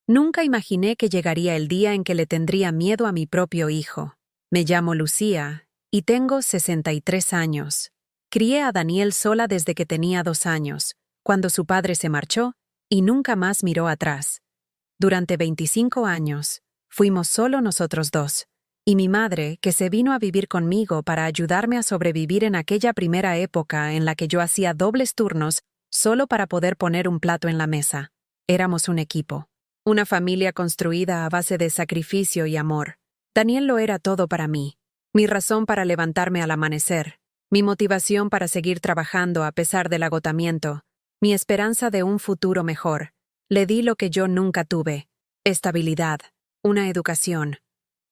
Nunca imaginé que llegaría el día en que le tendría miedo a mi propio hijo. Me llamo Lucía y tengo 63 años. Crié a Daniel sola desde que tenía 2 años, cuando su padre se marchó y nunca más miró atrás. Durante 25 años, fuimos solo nosotros dos, y mi madre, que se vino a vivir conmigo para ayudarme a sobrevivir en aquella primera época en la que yo hacía dobles turnos solo para poder poner un plato en la mesa. Éramos un equipo. Una familia construida a base de sacrificio y amor. Daniel lo era todo para mí. Mi razón para levantarme al amanecer. Mi motivación para seguir trabajando a pesar del agotamiento. Mi esperanza de un futuro mejor. Le di lo que yo nunca tuve. Estabilidad. Una educación.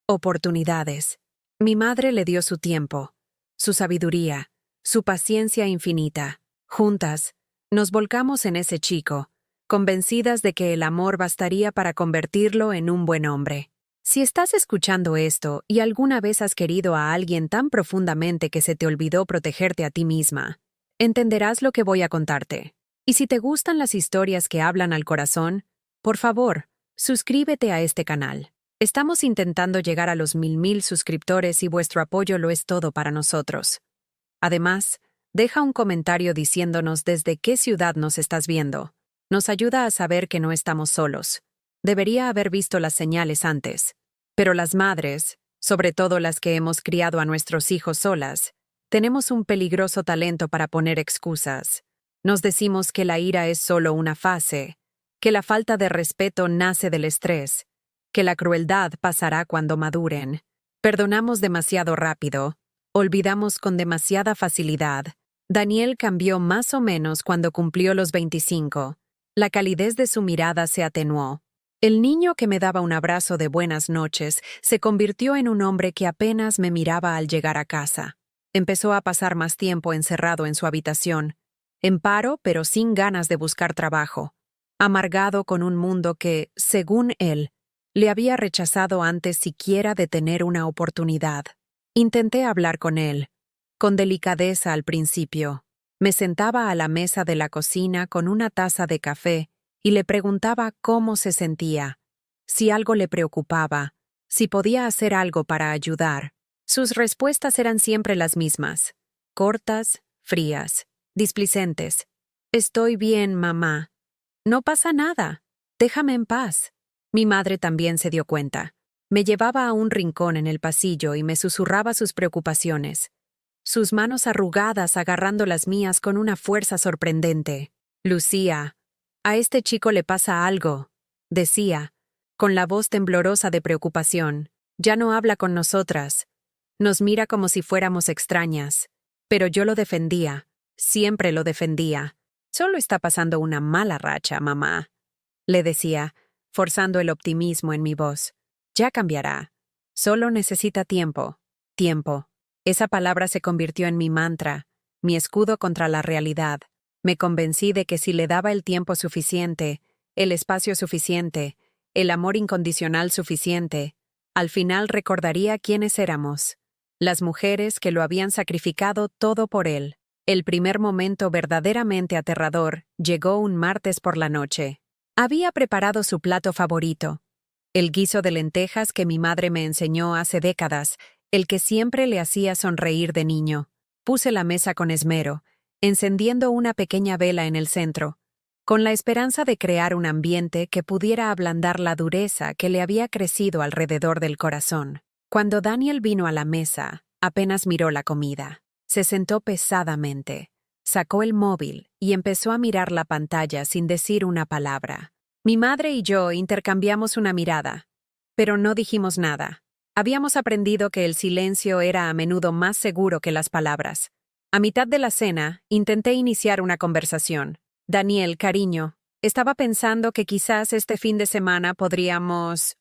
Oportunidades. Mi madre le dio su tiempo. Su sabiduría. Su paciencia infinita. Juntas, nos volcamos en ese chico, convencidas de que el amor bastaría para convertirlo en un buen hombre. Si estás escuchando esto y alguna vez has querido a alguien tan profundamente que se te olvidó protegerte a ti misma, entenderás lo que voy a contarte. Y si te gustan las historias que hablan al corazón, por favor, suscríbete a este canal. Estamos intentando llegar a los 1000 suscriptores y vuestro apoyo lo es todo para nosotros. Además, deja un comentario diciéndonos desde qué ciudad nos estás viendo. Nos ayuda a saber que no estamos solos. Debería haber visto las señales antes. Pero las madres, sobre todo las que hemos criado a nuestros hijos solas, tenemos un peligroso talento para poner excusas. Nos decimos que la ira es solo una fase, que la falta de respeto nace del estrés, que la crueldad pasará cuando maduren. Perdonamos demasiado rápido, olvidamos con demasiada facilidad. Daniel cambió más o menos cuando cumplió los 25. La calidez de su mirada se atenuó. El niño que me daba un abrazo de buenas noches se convirtió en un hombre que apenas me miraba al llegar a casa. Empezó a pasar más tiempo encerrado en su habitación, en paro pero sin ganas de buscar trabajo, amargado con un mundo que, según él, le había rechazado antes siquiera de tener una oportunidad. Intenté hablar con él, con delicadeza al principio. Me sentaba a la mesa de la cocina con una taza de café y le preguntaba cómo se sentía, si algo le preocupaba, si podía hacer algo para ayudar. Sus respuestas eran siempre las mismas, cortas, frías, displicentes. «Estoy bien, mamá. No pasa nada. Déjame en paz». Mi madre también se dio cuenta. Me llevaba a un rincón en el pasillo y me susurraba sus preocupaciones. Sus manos arrugadas agarrando las mías con una fuerza sorprendente. «Lucía, a este chico le pasa algo», decía, con la voz temblorosa de preocupación. «Ya no habla con nosotras. Nos mira como si fuéramos extrañas». Pero yo lo defendía. Siempre lo defendía. «Solo está pasando una mala racha, mamá», le decía, forzando el optimismo en mi voz. «Ya cambiará. Solo necesita tiempo. Tiempo». Esa palabra se convirtió en mi mantra, mi escudo contra la realidad. Me convencí de que si le daba el tiempo suficiente, el espacio suficiente, el amor incondicional suficiente, al final recordaría quiénes éramos. Las mujeres que lo habían sacrificado todo por él. El primer momento verdaderamente aterrador llegó un martes por la noche. Había preparado su plato favorito, el guiso de lentejas que mi madre me enseñó hace décadas, el que siempre le hacía sonreír de niño. Puse la mesa con esmero, encendiendo una pequeña vela en el centro, con la esperanza de crear un ambiente que pudiera ablandar la dureza que le había crecido alrededor del corazón. Cuando Daniel vino a la mesa, apenas miró la comida. Se sentó pesadamente, sacó el móvil y empezó a mirar la pantalla sin decir una palabra. Mi madre y yo intercambiamos una mirada, pero no dijimos nada. Habíamos aprendido que el silencio era a menudo más seguro que las palabras. A mitad de la cena, intenté iniciar una conversación. «Daniel, cariño, estaba pensando que quizás este fin de semana podríamos...»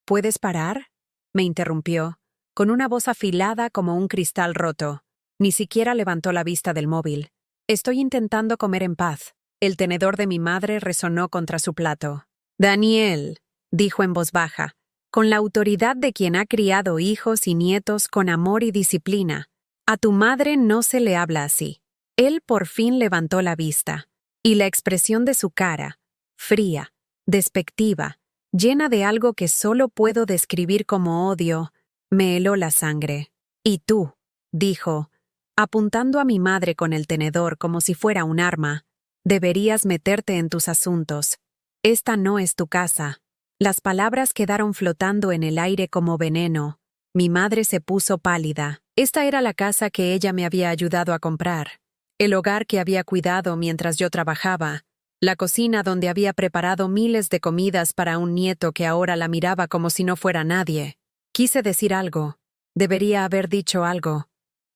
«¿Puedes parar?», me interrumpió, con una voz afilada como un cristal roto. Ni siquiera levantó la vista del móvil. «Estoy intentando comer en paz». El tenedor de mi madre resonó contra su plato. «Daniel», dijo en voz baja, con la autoridad de quien ha criado hijos y nietos con amor y disciplina. «A tu madre no se le habla así». Él por fin levantó la vista, y la expresión de su cara, fría, despectiva, llena de algo que solo puedo describir como odio, me heló la sangre. «¿Y tú?», dijo, apuntando a mi madre con el tenedor como si fuera un arma. «Deberías meterte en tus asuntos. Esta no es tu casa». Las palabras quedaron flotando en el aire como veneno. Mi madre se puso pálida. Esta era la casa que ella me había ayudado a comprar, el hogar que había cuidado mientras yo trabajaba, la cocina donde había preparado miles de comidas para un nieto que ahora la miraba como si no fuera nadie. Quise decir algo. Debería haber dicho algo.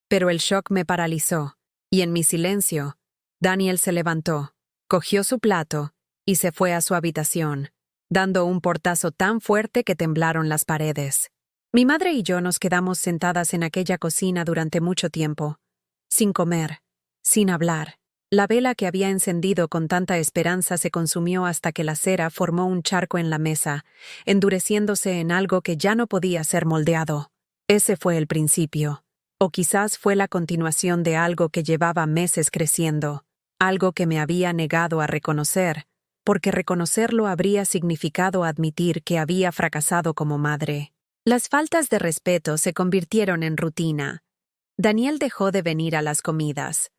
Pero el shock me paralizó, y en mi silencio, Daniel se levantó, cogió su plato y se fue a su habitación, dando un portazo tan fuerte que temblaron las paredes. Mi madre y yo nos quedamos sentadas en aquella cocina durante mucho tiempo, sin comer, sin hablar. La vela que había encendido con tanta esperanza se consumió hasta que la cera formó un charco en la mesa, endureciéndose en algo que ya no podía ser moldeado. Ese fue el principio. O quizás fue la continuación de algo que llevaba meses creciendo, algo que me había negado a reconocer, porque reconocerlo habría significado admitir que había fracasado como madre. Las faltas de respeto se convirtieron en rutina. Daniel dejó de venir a las comidas.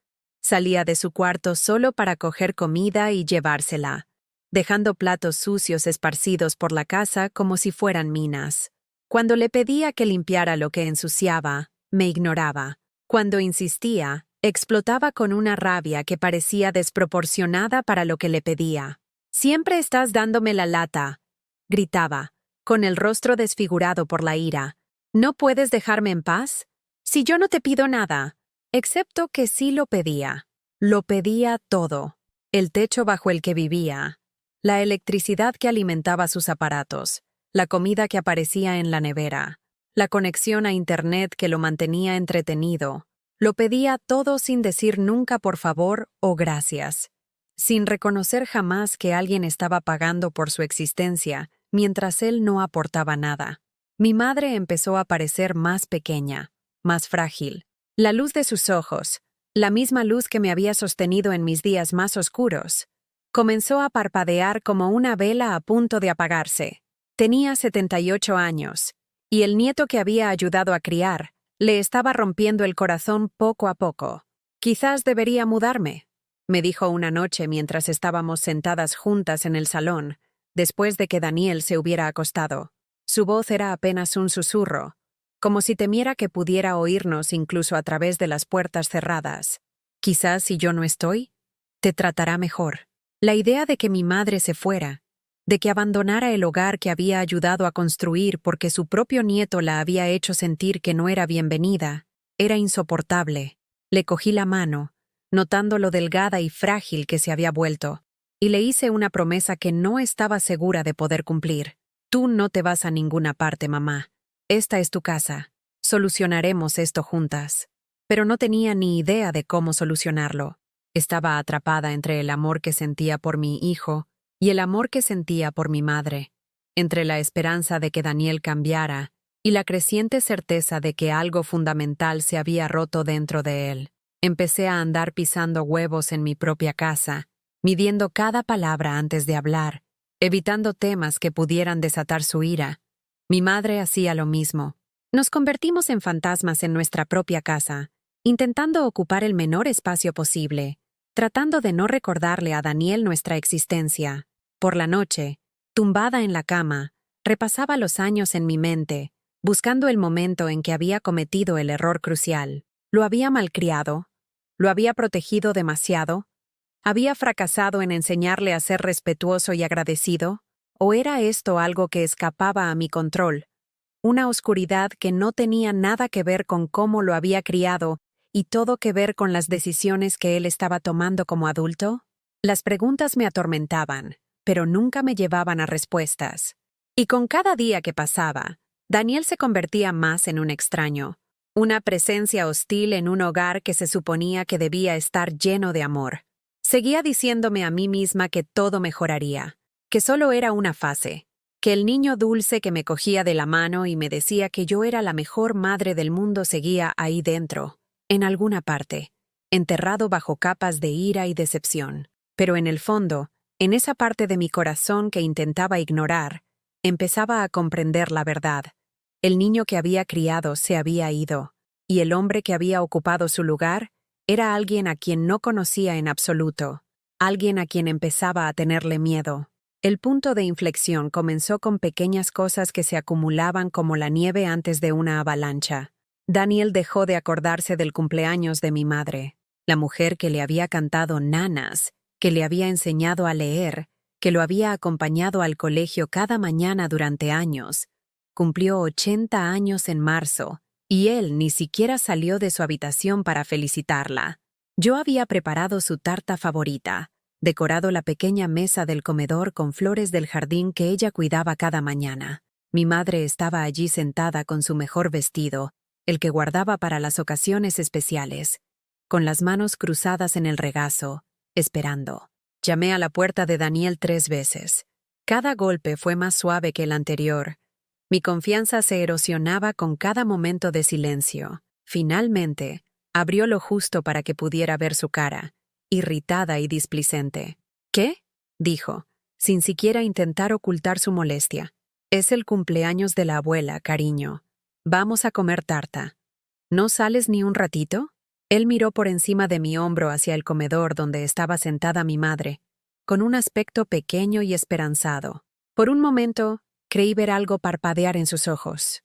Salía de su cuarto solo para coger comida y llevársela, dejando platos sucios esparcidos por la casa como si fueran minas. Cuando le pedía que limpiara lo que ensuciaba, me ignoraba. Cuando insistía, explotaba con una rabia que parecía desproporcionada para lo que le pedía. «Siempre estás dándome la lata», gritaba, con el rostro desfigurado por la ira. «¿No puedes dejarme en paz? Si yo no te pido nada». Excepto que sí lo pedía. Lo pedía todo. El techo bajo el que vivía, la electricidad que alimentaba sus aparatos, la comida que aparecía en la nevera, la conexión a Internet que lo mantenía entretenido. Lo pedía todo sin decir nunca por favor o gracias, sin reconocer jamás que alguien estaba pagando por su existencia mientras él no aportaba nada. Mi madre empezó a parecer más pequeña, más frágil. La luz de sus ojos, la misma luz que me había sostenido en mis días más oscuros, comenzó a parpadear como una vela a punto de apagarse. Tenía 78 años, y el nieto que había ayudado a criar le estaba rompiendo el corazón poco a poco. «Quizás debería mudarme», me dijo una noche mientras estábamos sentadas juntas en el salón, después de que Daniel se hubiera acostado. Su voz era apenas un susurro, como si temiera que pudiera oírnos incluso a través de las puertas cerradas. «Quizás si yo no estoy, te tratará mejor». La idea de que mi madre se fuera, de que abandonara el hogar que había ayudado a construir porque su propio nieto la había hecho sentir que no era bienvenida, era insoportable. Le cogí la mano, notando lo delgada y frágil que se había vuelto, y le hice una promesa que no estaba segura de poder cumplir. «Tú no te vas a ninguna parte, mamá. Esta es tu casa. Solucionaremos esto juntas». Pero no tenía ni idea de cómo solucionarlo. Estaba atrapada entre el amor que sentía por mi hijo y el amor que sentía por mi madre, entre la esperanza de que Daniel cambiara y la creciente certeza de que algo fundamental se había roto dentro de él. Empecé a andar pisando huevos en mi propia casa, midiendo cada palabra antes de hablar, evitando temas que pudieran desatar su ira. Mi madre hacía lo mismo. Nos convertimos en fantasmas en nuestra propia casa, intentando ocupar el menor espacio posible, tratando de no recordarle a Daniel nuestra existencia. Por la noche, tumbada en la cama, repasaba los años en mi mente, buscando el momento en que había cometido el error crucial. ¿Lo había malcriado? ¿Lo había protegido demasiado? ¿Había fracasado en enseñarle a ser respetuoso y agradecido? ¿O era esto algo que escapaba a mi control? Una oscuridad que no tenía nada que ver con cómo lo había criado y todo que ver con las decisiones que él estaba tomando como adulto. Las preguntas me atormentaban, pero nunca me llevaban a respuestas. Y con cada día que pasaba, Daniel se convertía más en un extraño, una presencia hostil en un hogar que se suponía que debía estar lleno de amor. Seguía diciéndome a mí misma que todo mejoraría, que solo era una fase, que el niño dulce que me cogía de la mano y me decía que yo era la mejor madre del mundo seguía ahí dentro, en alguna parte, enterrado bajo capas de ira y decepción. Pero en el fondo, en esa parte de mi corazón que intentaba ignorar, Empezaba a comprender la verdad. El niño que había criado se había ido, y el hombre que había ocupado su lugar era alguien a quien no conocía en absoluto, alguien a quien empezaba a tenerle miedo. El punto de inflexión comenzó con pequeñas cosas que se acumulaban como la nieve antes de una avalancha. Daniel dejó de acordarse del cumpleaños de mi madre, la mujer que le había cantado nanas, que le había enseñado a leer, que lo había acompañado al colegio cada mañana durante años. Cumplió 80 años en marzo, y él ni siquiera salió de su habitación para felicitarla. Yo había preparado su tarta favorita, decorado la pequeña mesa del comedor con flores del jardín que ella cuidaba cada mañana. Mi madre estaba allí sentada con su mejor vestido, el que guardaba para las ocasiones especiales, con las manos cruzadas en el regazo, esperando. Llamé a la puerta de Daniel 3 veces. Cada golpe fue más suave que el anterior. Mi confianza se erosionaba con cada momento de silencio. Finalmente, abrió lo justo para que pudiera ver su cara, irritada y displicente. ¿Qué? Dijo, sin siquiera intentar ocultar su molestia. Es el cumpleaños de la abuela, cariño. Vamos a comer tarta. ¿No sales ni un ratito? Él miró por encima de mi hombro hacia el comedor donde estaba sentada mi madre, con un aspecto pequeño y esperanzado. Por un momento, creí ver algo parpadear en sus ojos.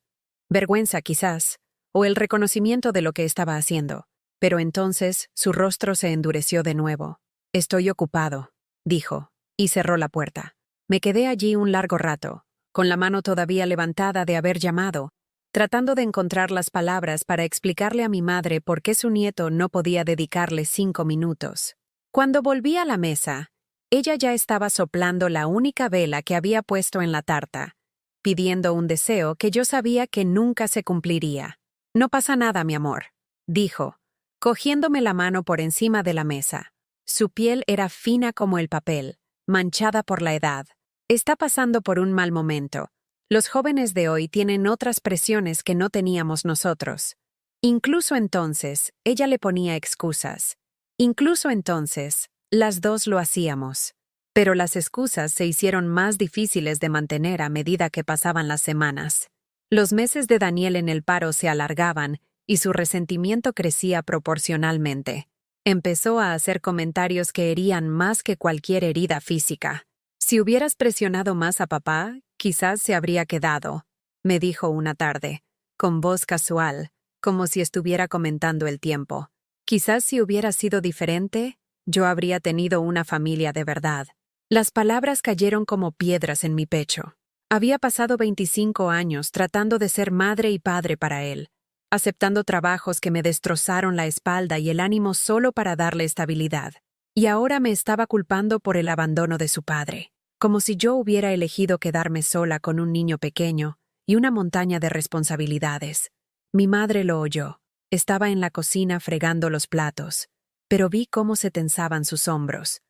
Vergüenza, quizás, o el reconocimiento de lo que estaba haciendo. Pero entonces su rostro se endureció de nuevo. Estoy ocupado, dijo, y cerró la puerta. Me quedé allí un largo rato, con la mano todavía levantada de haber llamado, tratando de encontrar las palabras para explicarle a mi madre por qué su nieto no podía dedicarle 5 minutos. Cuando volví a la mesa, ella ya estaba soplando la única vela que había puesto en la tarta, pidiendo un deseo que yo sabía que nunca se cumpliría. No pasa nada, mi amor, dijo, cogiéndome la mano por encima de la mesa. Su piel era fina como el papel, manchada por la edad. Está pasando por un mal momento. Los jóvenes de hoy tienen otras presiones que no teníamos nosotros. Incluso entonces, ella le ponía excusas. Incluso entonces, las dos lo hacíamos. Pero las excusas se hicieron más difíciles de mantener a medida que pasaban las semanas. Los meses de Daniel en el paro se alargaban y su resentimiento crecía proporcionalmente. Empezó a hacer comentarios que herían más que cualquier herida física. Si hubieras presionado más a papá, quizás se habría quedado, me dijo una tarde, con voz casual, como si estuviera comentando el tiempo. Quizás si hubiera sido diferente, yo habría tenido una familia de verdad. Las palabras cayeron como piedras en mi pecho. Había pasado 25 años tratando de ser madre y padre para él, aceptando trabajos que me destrozaron la espalda y el ánimo solo para darle estabilidad. Y ahora me estaba culpando por el abandono de su padre, como si yo hubiera elegido quedarme sola con un niño pequeño y una montaña de responsabilidades. Mi madre lo oyó. Estaba en la cocina fregando los platos, pero vi cómo se tensaban sus hombros,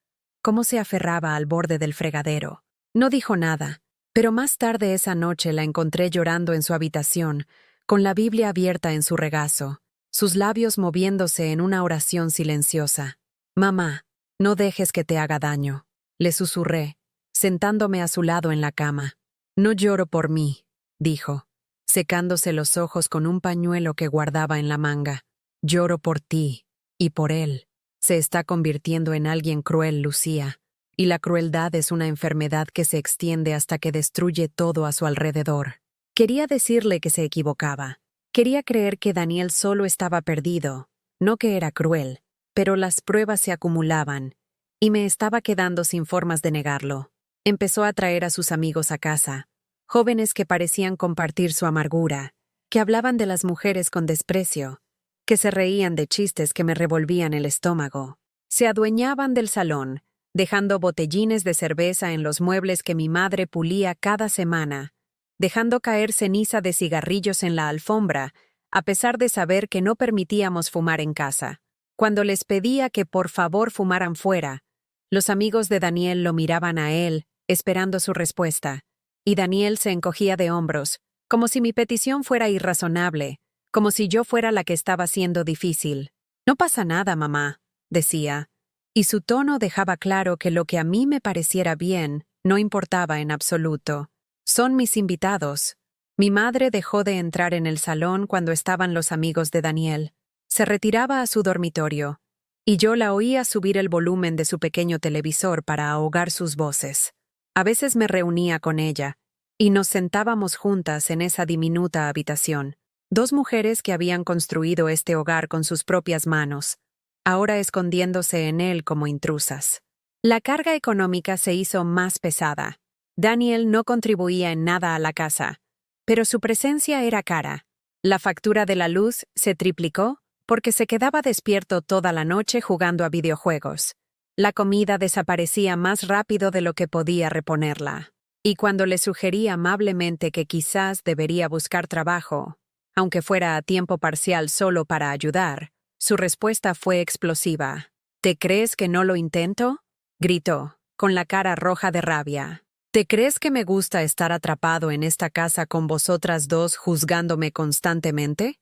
cómo se aferraba al borde del fregadero. No dijo nada, pero más tarde esa noche la encontré llorando en su habitación, con la Biblia abierta en su regazo, sus labios moviéndose en una oración silenciosa. «Mamá, no dejes que te haga daño», le susurré, sentándome a su lado en la cama. «No lloro por mí», dijo, secándose los ojos con un pañuelo que guardaba en la manga. «Lloro por ti y por él. Se está convirtiendo en alguien cruel, Lucía, y la crueldad es una enfermedad que se extiende hasta que destruye todo a su alrededor». Quería decirle que se equivocaba. Quería creer que Daniel solo estaba perdido, no que era cruel, pero las pruebas se acumulaban, y me estaba quedando sin formas de negarlo. Empezó a traer a sus amigos a casa, jóvenes que parecían compartir su amargura, que hablaban de las mujeres con desprecio, que se reían de chistes que me revolvían el estómago. Se adueñaban del salón, dejando botellines de cerveza en los muebles que mi madre pulía cada semana, dejando caer ceniza de cigarrillos en la alfombra, a pesar de saber que no permitíamos fumar en casa. Cuando les pedía que por favor fumaran fuera, los amigos de Daniel lo miraban a él, esperando su respuesta, y Daniel se encogía de hombros, como si mi petición fuera irrazonable, como si yo fuera la que estaba siendo difícil. «No pasa nada, mamá», decía, y su tono dejaba claro que lo que a mí me pareciera bien no importaba en absoluto. Son mis invitados. Mi madre dejó de entrar en el salón cuando estaban los amigos de Daniel. Se retiraba a su dormitorio, y yo la oía subir el volumen de su pequeño televisor para ahogar sus voces. A veces me reunía con ella, y nos sentábamos juntas en esa diminuta habitación. Dos mujeres que habían construido este hogar con sus propias manos, ahora escondiéndose en él como intrusas. La carga económica se hizo más pesada. Daniel no contribuía en nada a la casa, pero su presencia era cara. La factura de la luz se triplicó porque se quedaba despierto toda la noche jugando a videojuegos. La comida desaparecía más rápido de lo que podía reponerla. Y cuando le sugerí amablemente que quizás debería buscar trabajo, aunque fuera a tiempo parcial solo para ayudar, su respuesta fue explosiva. ¿Te crees que no lo intento?, gritó, con la cara roja de rabia. ¿Te crees que me gusta estar atrapado en esta casa con vosotras dos juzgándome constantemente?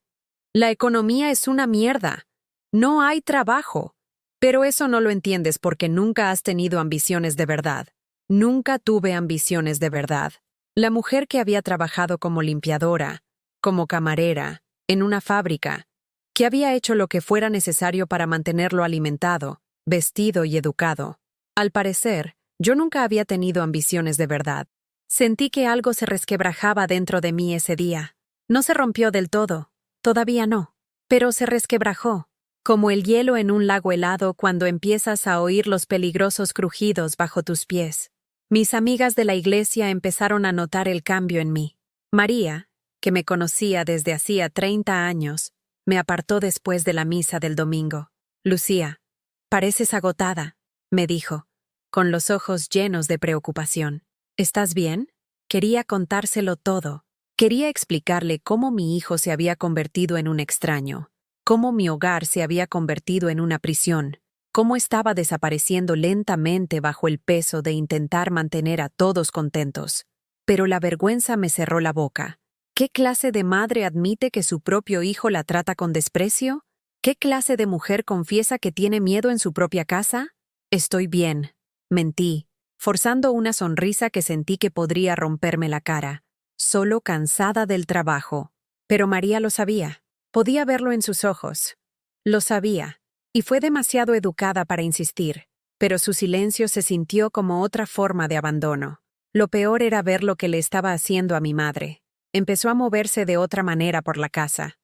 La economía es una mierda. No hay trabajo. Pero eso no lo entiendes porque nunca has tenido ambiciones de verdad. Nunca tuve ambiciones de verdad. La mujer que había trabajado como limpiadora, como camarera, en una fábrica, que había hecho lo que fuera necesario para mantenerlo alimentado, vestido y educado. Al parecer, yo nunca había tenido ambiciones de verdad. Sentí que algo se resquebrajaba dentro de mí ese día. No se rompió del todo, todavía no, pero se resquebrajó, como el hielo en un lago helado cuando empiezas a oír los peligrosos crujidos bajo tus pies. Mis amigas de la iglesia empezaron a notar el cambio en mí. María, que me conocía desde hacía 30 años, me apartó después de la misa del domingo. Lucía, pareces agotada, me dijo, con los ojos llenos de preocupación. ¿Estás bien? Quería contárselo todo. Quería explicarle cómo mi hijo se había convertido en un extraño, cómo mi hogar se había convertido en una prisión, cómo estaba desapareciendo lentamente bajo el peso de intentar mantener a todos contentos. Pero la vergüenza me cerró la boca. ¿Qué clase de madre admite que su propio hijo la trata con desprecio? ¿Qué clase de mujer confiesa que tiene miedo en su propia casa? Estoy bien, mentí, forzando una sonrisa que sentí que podría romperme la cara, solo cansada del trabajo. Pero María lo sabía. Podía verlo en sus ojos. Lo sabía, y fue demasiado educada para insistir, pero su silencio se sintió como otra forma de abandono. Lo peor era ver lo que le estaba haciendo a mi madre. Empezó a moverse de otra manera por la casa.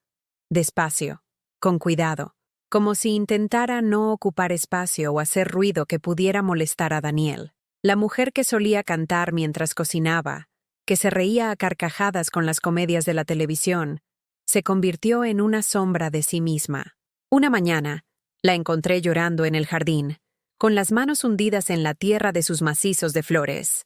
Despacio, con cuidado, como si intentara no ocupar espacio o hacer ruido que pudiera molestar a Daniel. La mujer que solía cantar mientras cocinaba, que se reía a carcajadas con las comedias de la televisión, se convirtió en una sombra de sí misma. Una mañana, la encontré llorando en el jardín, con las manos hundidas en la tierra de sus macizos de flores.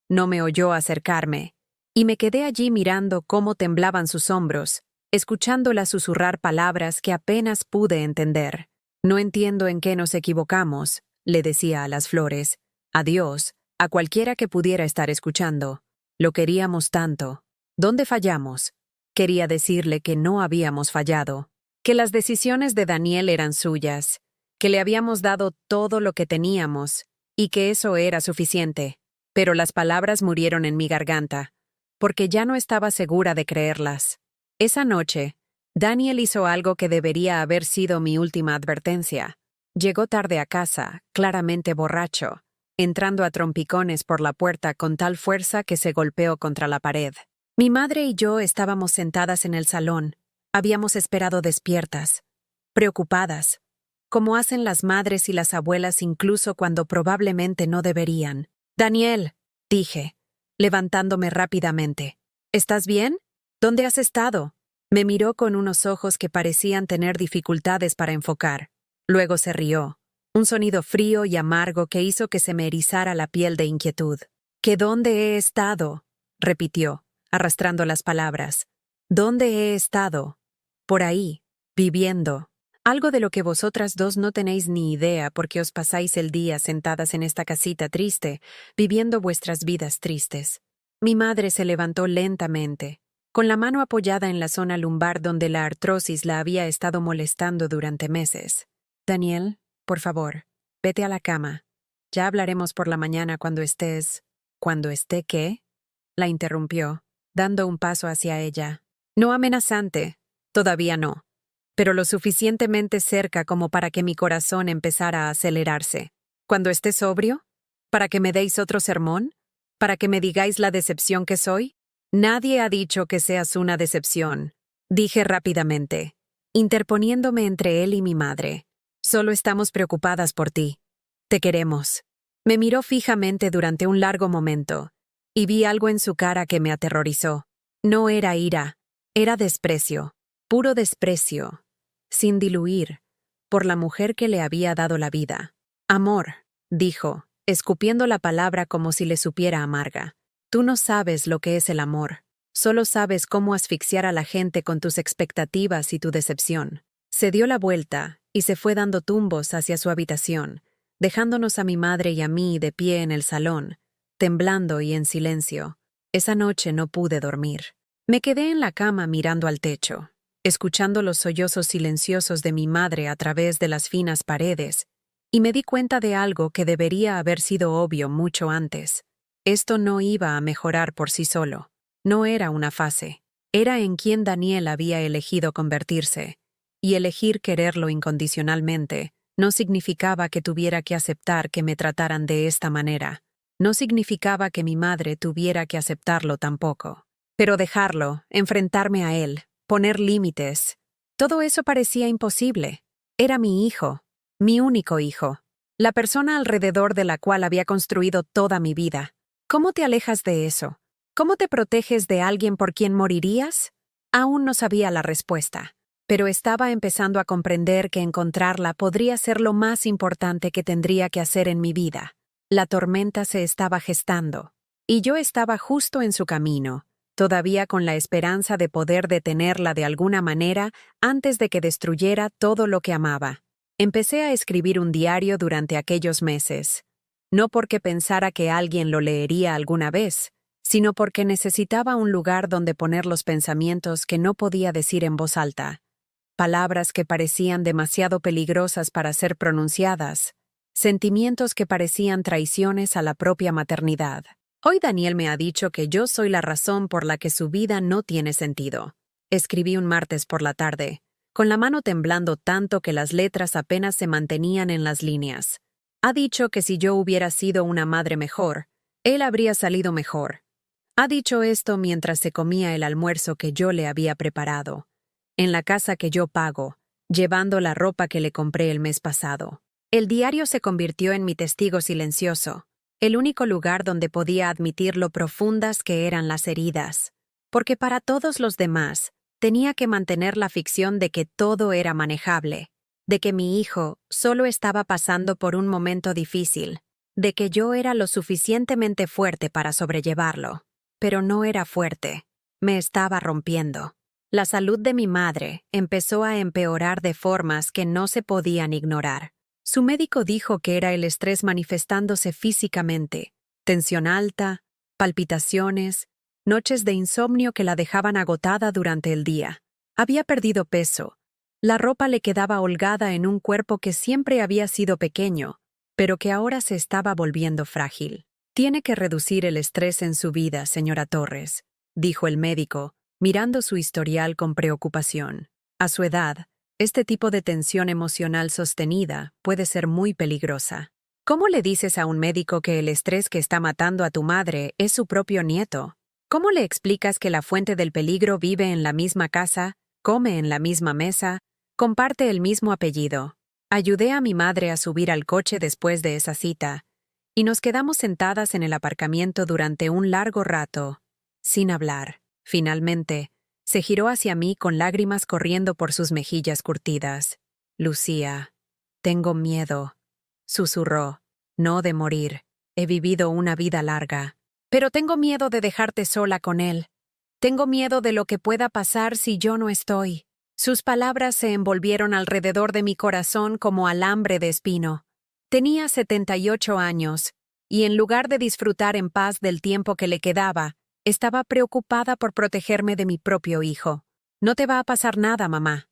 No me oyó acercarme, y me quedé allí mirando cómo temblaban sus hombros, escuchándola susurrar palabras que apenas pude entender. No entiendo en qué nos equivocamos, le decía a las flores, a Dios, a cualquiera que pudiera estar escuchando. Lo queríamos tanto. ¿Dónde fallamos? Quería decirle que no habíamos fallado, que las decisiones de Daniel eran suyas, que le habíamos dado todo lo que teníamos y que eso era suficiente. Pero las palabras murieron en mi garganta, porque ya no estaba segura de creerlas. Esa noche, Daniel hizo algo que debería haber sido mi última advertencia. Llegó tarde a casa, claramente borracho, entrando a trompicones por la puerta con tal fuerza que se golpeó contra la pared. Mi madre y yo estábamos sentadas en el salón. Habíamos esperado despiertas, preocupadas, como hacen las madres y las abuelas incluso cuando probablemente no deberían. «Daniel», dije, levantándome rápidamente. «¿Estás bien? ¿Dónde has estado?» Me miró con unos ojos que parecían tener dificultades para enfocar. Luego se rió, un sonido frío y amargo que hizo que se me erizara la piel de inquietud. «¿Que dónde he estado?», repitió, arrastrando las palabras. «¿Dónde he estado? Por ahí, viviendo. Algo de lo que vosotras dos no tenéis ni idea porque os pasáis el día sentadas en esta casita triste, viviendo vuestras vidas tristes». Mi madre se levantó lentamente, con la mano apoyada en la zona lumbar donde la artrosis la había estado molestando durante meses. «Daniel, por favor, vete a la cama. Ya hablaremos por la mañana cuando estés... ¿Cuando esté qué?», la interrumpió, dando un paso hacia ella. No amenazante, todavía no, pero lo suficientemente cerca como para que mi corazón empezara a acelerarse. ¿Cuando esté sobrio? ¿Para que me deis otro sermón? ¿Para que me digáis la decepción que soy? Nadie ha dicho que seas una decepción, dije rápidamente, interponiéndome entre él y mi madre. Solo estamos preocupadas por ti. Te queremos. Me miró fijamente durante un largo momento, y vi algo en su cara que me aterrorizó. No era ira, era desprecio, puro desprecio, sin diluir, por la mujer que le había dado la vida. Amor, dijo, escupiendo la palabra como si le supiera amarga. Tú no sabes lo que es el amor, solo sabes cómo asfixiar a la gente con tus expectativas y tu decepción. Se dio la vuelta y se fue dando tumbos hacia su habitación, dejándonos a mi madre y a mí de pie en el salón, temblando y en silencio. Esa noche no pude dormir. Me quedé en la cama mirando al techo, escuchando los sollozos silenciosos de mi madre a través de las finas paredes, y me di cuenta de algo que debería haber sido obvio mucho antes. Esto no iba a mejorar por sí solo. No era una fase. Era en quien Daniel había elegido convertirse, y elegir quererlo incondicionalmente no significaba que tuviera que aceptar que me trataran de esta manera. No significaba que mi madre tuviera que aceptarlo tampoco. Pero dejarlo, enfrentarme a él, poner límites, todo eso parecía imposible. Era mi hijo, mi único hijo, la persona alrededor de la cual había construido toda mi vida. ¿Cómo te alejas de eso? ¿Cómo te proteges de alguien por quien morirías? Aún no sabía la respuesta, pero estaba empezando a comprender que encontrarla podría ser lo más importante que tendría que hacer en mi vida. La tormenta se estaba gestando, y yo estaba justo en su camino, todavía con la esperanza de poder detenerla de alguna manera antes de que destruyera todo lo que amaba. Empecé a escribir un diario durante aquellos meses, no porque pensara que alguien lo leería alguna vez, sino porque necesitaba un lugar donde poner los pensamientos que no podía decir en voz alta, palabras que parecían demasiado peligrosas para ser pronunciadas, sentimientos que parecían traiciones a la propia maternidad. Hoy Daniel me ha dicho que yo soy la razón por la que su vida no tiene sentido. Escribí un martes por la tarde, con la mano temblando tanto que las letras apenas se mantenían en las líneas. Ha dicho que si yo hubiera sido una madre mejor, él habría salido mejor. Ha dicho esto mientras se comía el almuerzo que yo le había preparado, en la casa que yo pago, llevando la ropa que le compré el mes pasado. El diario se convirtió en mi testigo silencioso, el único lugar donde podía admitir lo profundas que eran las heridas, porque para todos los demás tenía que mantener la ficción de que todo era manejable, de que mi hijo solo estaba pasando por un momento difícil, de que yo era lo suficientemente fuerte para sobrellevarlo. Pero no era fuerte, me estaba rompiendo. La salud de mi madre empezó a empeorar de formas que no se podían ignorar. Su médico dijo que era el estrés manifestándose físicamente, tensión alta, palpitaciones, noches de insomnio que la dejaban agotada durante el día. Había perdido peso. La ropa le quedaba holgada en un cuerpo que siempre había sido pequeño, pero que ahora se estaba volviendo frágil. Tiene que reducir el estrés en su vida, señora Torres, dijo el médico, mirando su historial con preocupación. A su edad, este tipo de tensión emocional sostenida puede ser muy peligrosa. ¿Cómo le dices a un médico que el estrés que está matando a tu madre es su propio nieto? ¿Cómo le explicas que la fuente del peligro vive en la misma casa, come en la misma mesa, comparte el mismo apellido? Ayudé a mi madre a subir al coche después de esa cita, y nos quedamos sentadas en el aparcamiento durante un largo rato, sin hablar. Finalmente, se giró hacia mí con lágrimas corriendo por sus mejillas curtidas. Lucía, tengo miedo, susurró, no de morir. He vivido una vida larga, pero tengo miedo de dejarte sola con él. Tengo miedo de lo que pueda pasar si yo no estoy. Sus palabras se envolvieron alrededor de mi corazón como alambre de espino. Tenía 78 años, y en lugar de disfrutar en paz del tiempo que le quedaba, estaba preocupada por protegerme de mi propio hijo. No te va a pasar nada, mamá,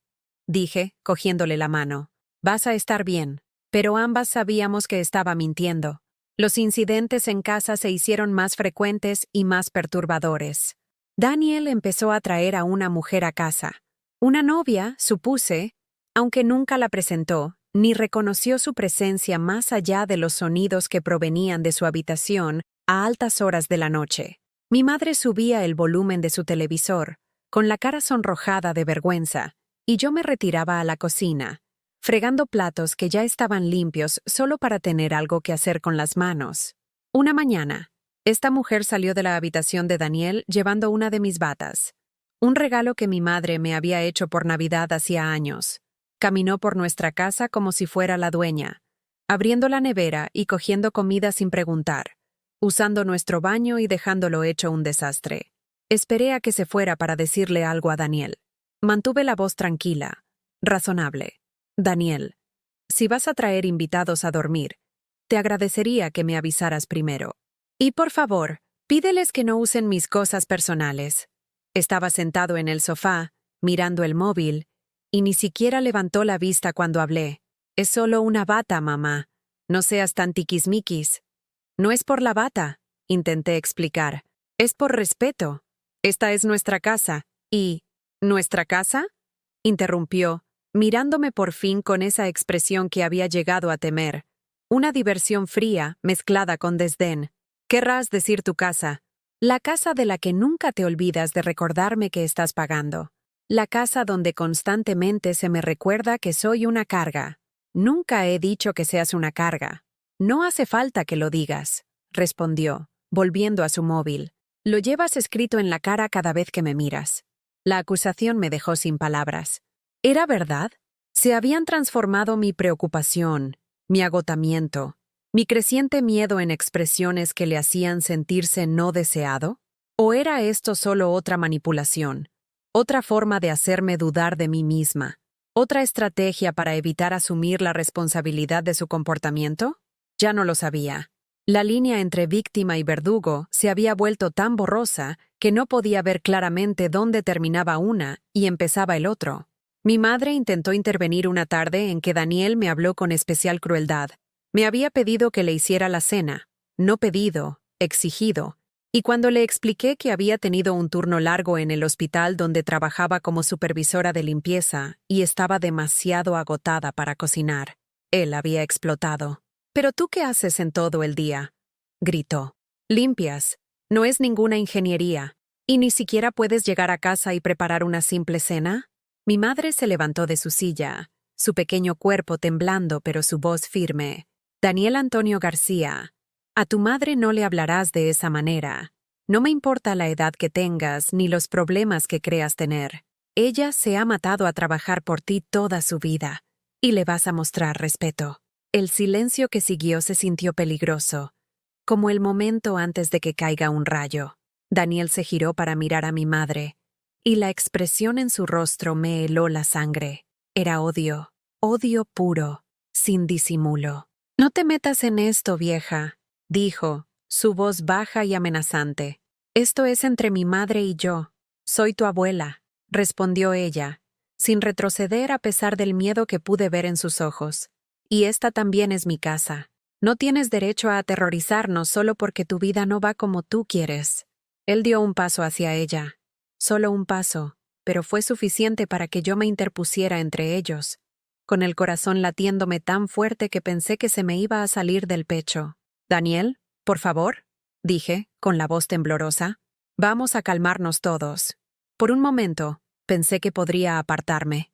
dije, cogiéndole la mano. Vas a estar bien. Pero ambas sabíamos que estaba mintiendo. Los incidentes en casa se hicieron más frecuentes y más perturbadores. Daniel empezó a traer a una mujer a casa. Una novia, supuse, aunque nunca la presentó, ni reconoció su presencia más allá de los sonidos que provenían de su habitación a altas horas de la noche. Mi madre subía el volumen de su televisor, con la cara sonrojada de vergüenza, y yo me retiraba a la cocina, fregando platos que ya estaban limpios solo para tener algo que hacer con las manos. Una mañana, esta mujer salió de la habitación de Daniel llevando una de mis batas, un regalo que mi madre me había hecho por Navidad hacía años. Caminó por nuestra casa como si fuera la dueña, abriendo la nevera y cogiendo comida sin preguntar, usando nuestro baño y dejándolo hecho un desastre. Esperé a que se fuera para decirle algo a Daniel. Mantuve la voz tranquila, razonable. Daniel, si vas a traer invitados a dormir, te agradecería que me avisaras primero. Y por favor, pídeles que no usen mis cosas personales. Estaba sentado en el sofá, mirando el móvil, y ni siquiera levantó la vista cuando hablé. Es solo una bata, mamá. No seas tan tiquismiquis. No es por la bata, intenté explicar. Es por respeto. Esta es nuestra casa. ¿Y nuestra casa? Interrumpió, mirándome por fin con esa expresión que había llegado a temer. Una diversión fría, mezclada con desdén. Querrás decir tu casa. La casa de la que nunca te olvidas de recordarme que estás pagando. La casa donde constantemente se me recuerda que soy una carga. Nunca he dicho que seas una carga. No hace falta que lo digas, respondió, volviendo a su móvil. Lo llevas escrito en la cara cada vez que me miras. La acusación me dejó sin palabras. ¿Era verdad? ¿Se habían transformado mi preocupación, mi agotamiento, mi creciente miedo en expresiones que le hacían sentirse no deseado? ¿O era esto solo otra manipulación? Otra forma de hacerme dudar de mí misma. ¿Otra estrategia para evitar asumir la responsabilidad de su comportamiento? Ya no lo sabía. La línea entre víctima y verdugo se había vuelto tan borrosa que no podía ver claramente dónde terminaba una y empezaba el otro. Mi madre intentó intervenir una tarde en que Daniel me habló con especial crueldad. Me había pedido que le hiciera la cena. No pedido, exigido. Y cuando le expliqué que había tenido un turno largo en el hospital donde trabajaba como supervisora de limpieza y estaba demasiado agotada para cocinar, él había explotado. ¿Pero tú qué haces en todo el día?, gritó. Limpias. No es ninguna ingeniería. ¿Y ni siquiera puedes llegar a casa y preparar una simple cena? Mi madre se levantó de su silla, su pequeño cuerpo temblando pero su voz firme. Daniel Antonio García, a tu madre no le hablarás de esa manera. No me importa la edad que tengas ni los problemas que creas tener. Ella se ha matado a trabajar por ti toda su vida, y le vas a mostrar respeto. El silencio que siguió se sintió peligroso, como el momento antes de que caiga un rayo. Daniel se giró para mirar a mi madre, y la expresión en su rostro me heló la sangre. Era odio, odio puro, sin disimulo. No te metas en esto, vieja, dijo, su voz baja y amenazante. Esto es entre mi madre y yo. Soy tu abuela, respondió ella, sin retroceder a pesar del miedo que pude ver en sus ojos. Y esta también es mi casa. No tienes derecho a aterrorizarnos solo porque tu vida no va como tú quieres. Él dio un paso hacia ella. Solo un paso, pero fue suficiente para que yo me interpusiera entre ellos, con el corazón latiéndome tan fuerte que pensé que se me iba a salir del pecho. «Daniel, por favor», dije, con la voz temblorosa. «Vamos a calmarnos todos». Por un momento, pensé que podría apartarme.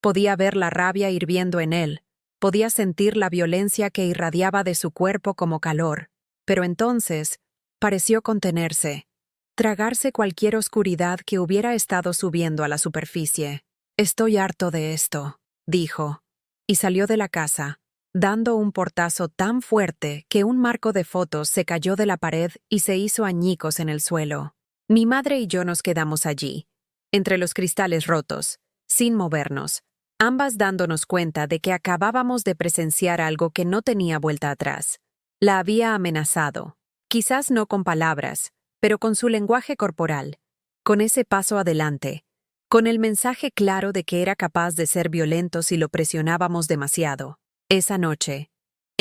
Podía ver la rabia hirviendo en él. Podía sentir la violencia que irradiaba de su cuerpo como calor. Pero entonces, pareció contenerse, tragarse cualquier oscuridad que hubiera estado subiendo a la superficie. «Estoy harto de esto», dijo, y salió de la casa, dando un portazo tan fuerte que un marco de fotos se cayó de la pared y se hizo añicos en el suelo. Mi madre y yo nos quedamos allí, entre los cristales rotos, sin movernos, ambas dándonos cuenta de que acabábamos de presenciar algo que no tenía vuelta atrás. La había amenazado, quizás no con palabras, pero con su lenguaje corporal, con ese paso adelante, con el mensaje claro de que era capaz de ser violento si lo presionábamos demasiado. Esa noche,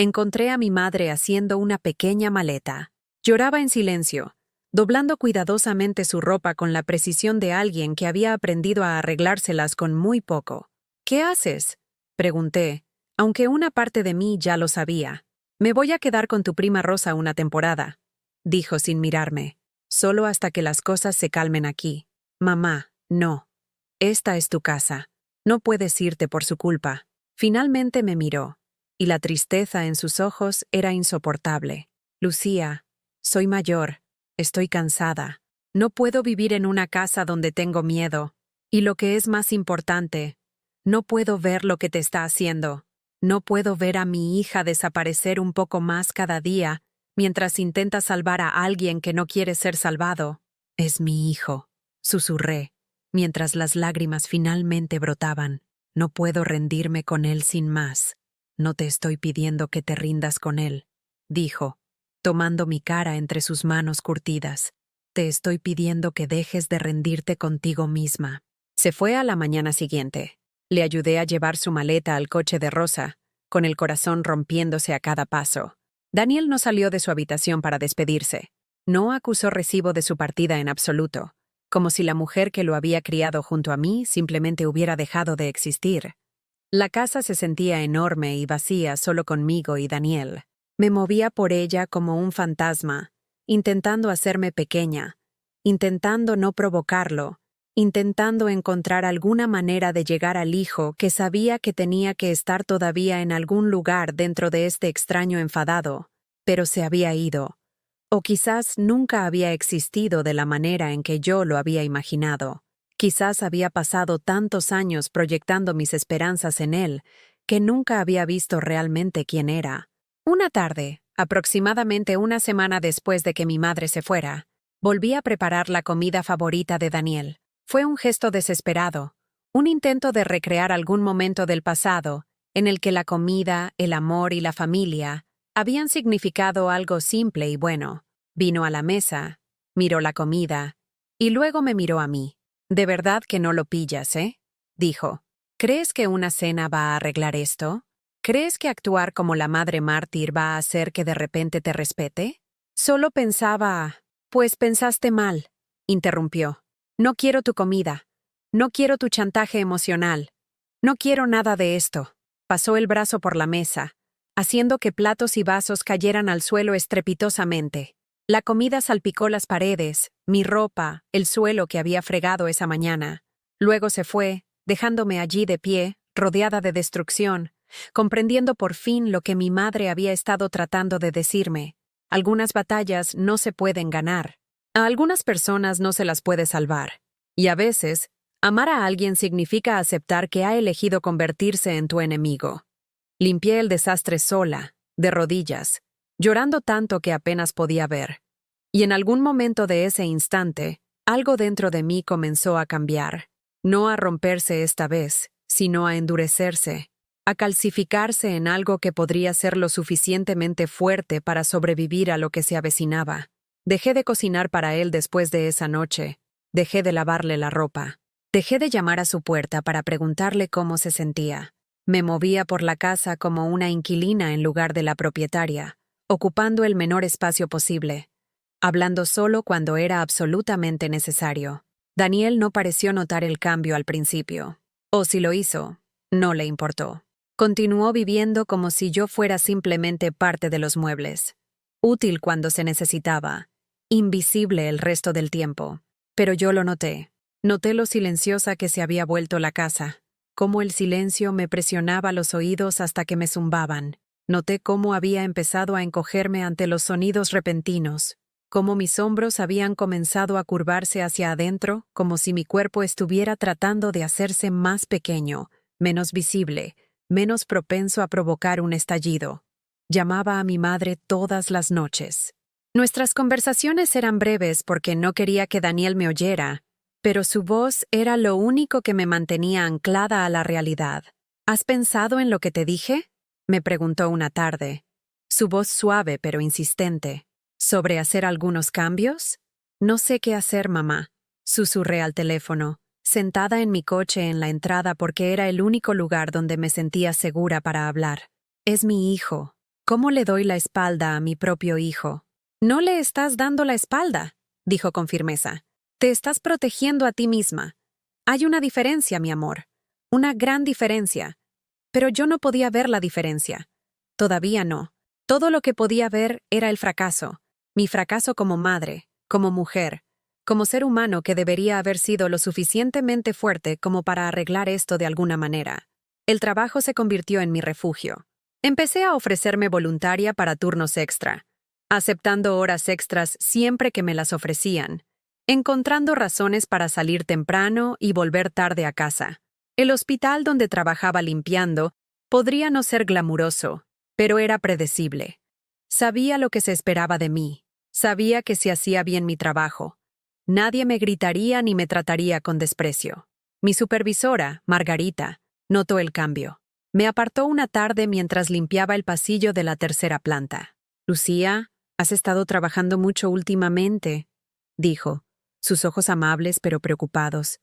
Encontré a mi madre haciendo una pequeña maleta. Lloraba en silencio, doblando cuidadosamente su ropa con la precisión de alguien que había aprendido a arreglárselas con muy poco. ¿Qué haces?, pregunté, aunque una parte de mí ya lo sabía. Me voy a quedar con tu prima Rosa una temporada, dijo sin mirarme. Solo hasta que las cosas se calmen aquí. Mamá, no. Esta es tu casa. No puedes irte por su culpa. Finalmente me miró, y la tristeza en sus ojos era insoportable. Lucía, soy mayor. Estoy cansada. No puedo vivir en una casa donde tengo miedo. Y lo que es más importante, no puedo ver lo que te está haciendo. No puedo ver a mi hija desaparecer un poco más cada día mientras intenta salvar a alguien que no quiere ser salvado. Es mi hijo, susurré, mientras las lágrimas finalmente brotaban. No puedo rendirme con él sin más. No te estoy pidiendo que te rindas con él, dijo, tomando mi cara entre sus manos curtidas. Te estoy pidiendo que dejes de rendirte contigo misma. Se fue a la mañana siguiente. Le ayudé a llevar su maleta al coche de Rosa, con el corazón rompiéndose a cada paso. Daniel no salió de su habitación para despedirse. No acusó recibo de su partida en absoluto, como si la mujer que lo había criado junto a mí simplemente hubiera dejado de existir. La casa se sentía enorme y vacía solo conmigo y Daniel. Me movía por ella como un fantasma, intentando hacerme pequeña, intentando no provocarlo, intentando encontrar alguna manera de llegar al hijo que sabía que tenía que estar todavía en algún lugar dentro de este extraño enfadado, pero se había ido, o quizás nunca había existido de la manera en que yo lo había imaginado. Quizás había pasado tantos años proyectando mis esperanzas en él que nunca había visto realmente quién era. Una tarde, aproximadamente una semana después de que mi madre se fuera, volví a preparar la comida favorita de Daniel. Fue un gesto desesperado, un intento de recrear algún momento del pasado en el que la comida, el amor y la familia habían significado algo simple y bueno. Vino a la mesa, miró la comida y luego me miró a mí. «De verdad que no lo pillas, ¿eh?», dijo. «¿Crees que una cena va a arreglar esto? ¿Crees que actuar como la madre mártir va a hacer que de repente te respete?» Solo pensaba... «Pues pensaste mal», interrumpió. «No quiero tu comida. No quiero tu chantaje emocional. No quiero nada de esto». Pasó el brazo por la mesa, haciendo que platos y vasos cayeran al suelo estrepitosamente. La comida salpicó las paredes, mi ropa, el suelo que había fregado esa mañana. Luego se fue, dejándome allí de pie, rodeada de destrucción, comprendiendo por fin lo que mi madre había estado tratando de decirme. Algunas batallas no se pueden ganar. A algunas personas no se las puede salvar. Y a veces, amar a alguien significa aceptar que ha elegido convertirse en tu enemigo. Limpié el desastre sola, de rodillas, llorando tanto que apenas podía ver. Y en algún momento de ese instante, algo dentro de mí comenzó a cambiar. No a romperse esta vez, sino a endurecerse, a calcificarse en algo que podría ser lo suficientemente fuerte para sobrevivir a lo que se avecinaba. Dejé de cocinar para él después de esa noche. Dejé de lavarle la ropa. Dejé de llamar a su puerta para preguntarle cómo se sentía. Me movía por la casa como una inquilina en lugar de la propietaria, ocupando el menor espacio posible, hablando solo cuando era absolutamente necesario. Daniel no pareció notar el cambio al principio. O si lo hizo, no le importó. Continuó viviendo como si yo fuera simplemente parte de los muebles. Útil cuando se necesitaba, invisible el resto del tiempo. Pero yo lo noté. Noté lo silenciosa que se había vuelto la casa, cómo el silencio me presionaba los oídos hasta que me zumbaban. Noté cómo había empezado a encogerme ante los sonidos repentinos, cómo mis hombros habían comenzado a curvarse hacia adentro, como si mi cuerpo estuviera tratando de hacerse más pequeño, menos visible, menos propenso a provocar un estallido. Llamaba a mi madre todas las noches. Nuestras conversaciones eran breves porque no quería que Daniel me oyera, pero su voz era lo único que me mantenía anclada a la realidad. ¿Has pensado en lo que te dije?, me preguntó una tarde. Su voz suave pero insistente. ¿Sobre hacer algunos cambios? No sé qué hacer, mamá, susurré al teléfono, sentada en mi coche en la entrada porque era el único lugar donde me sentía segura para hablar. Es mi hijo. ¿Cómo le doy la espalda a mi propio hijo? No le estás dando la espalda, dijo con firmeza. Te estás protegiendo a ti misma. Hay una diferencia, mi amor. Una gran diferencia. Pero yo no podía ver la diferencia. Todavía no. Todo lo que podía ver era el fracaso. Mi fracaso como madre, como mujer, como ser humano que debería haber sido lo suficientemente fuerte como para arreglar esto de alguna manera. El trabajo se convirtió en mi refugio. Empecé a ofrecerme voluntaria para turnos extra, aceptando horas extras siempre que me las ofrecían, encontrando razones para salir temprano y volver tarde a casa. El hospital donde trabajaba limpiando podría no ser glamuroso, pero era predecible. Sabía lo que se esperaba de mí. Sabía que si hacía bien mi trabajo, nadie me gritaría ni me trataría con desprecio. Mi supervisora, Margarita, notó el cambio. Me apartó una tarde mientras limpiaba el pasillo de la tercera planta. «Lucía, has estado trabajando mucho últimamente», dijo, sus ojos amables pero preocupados.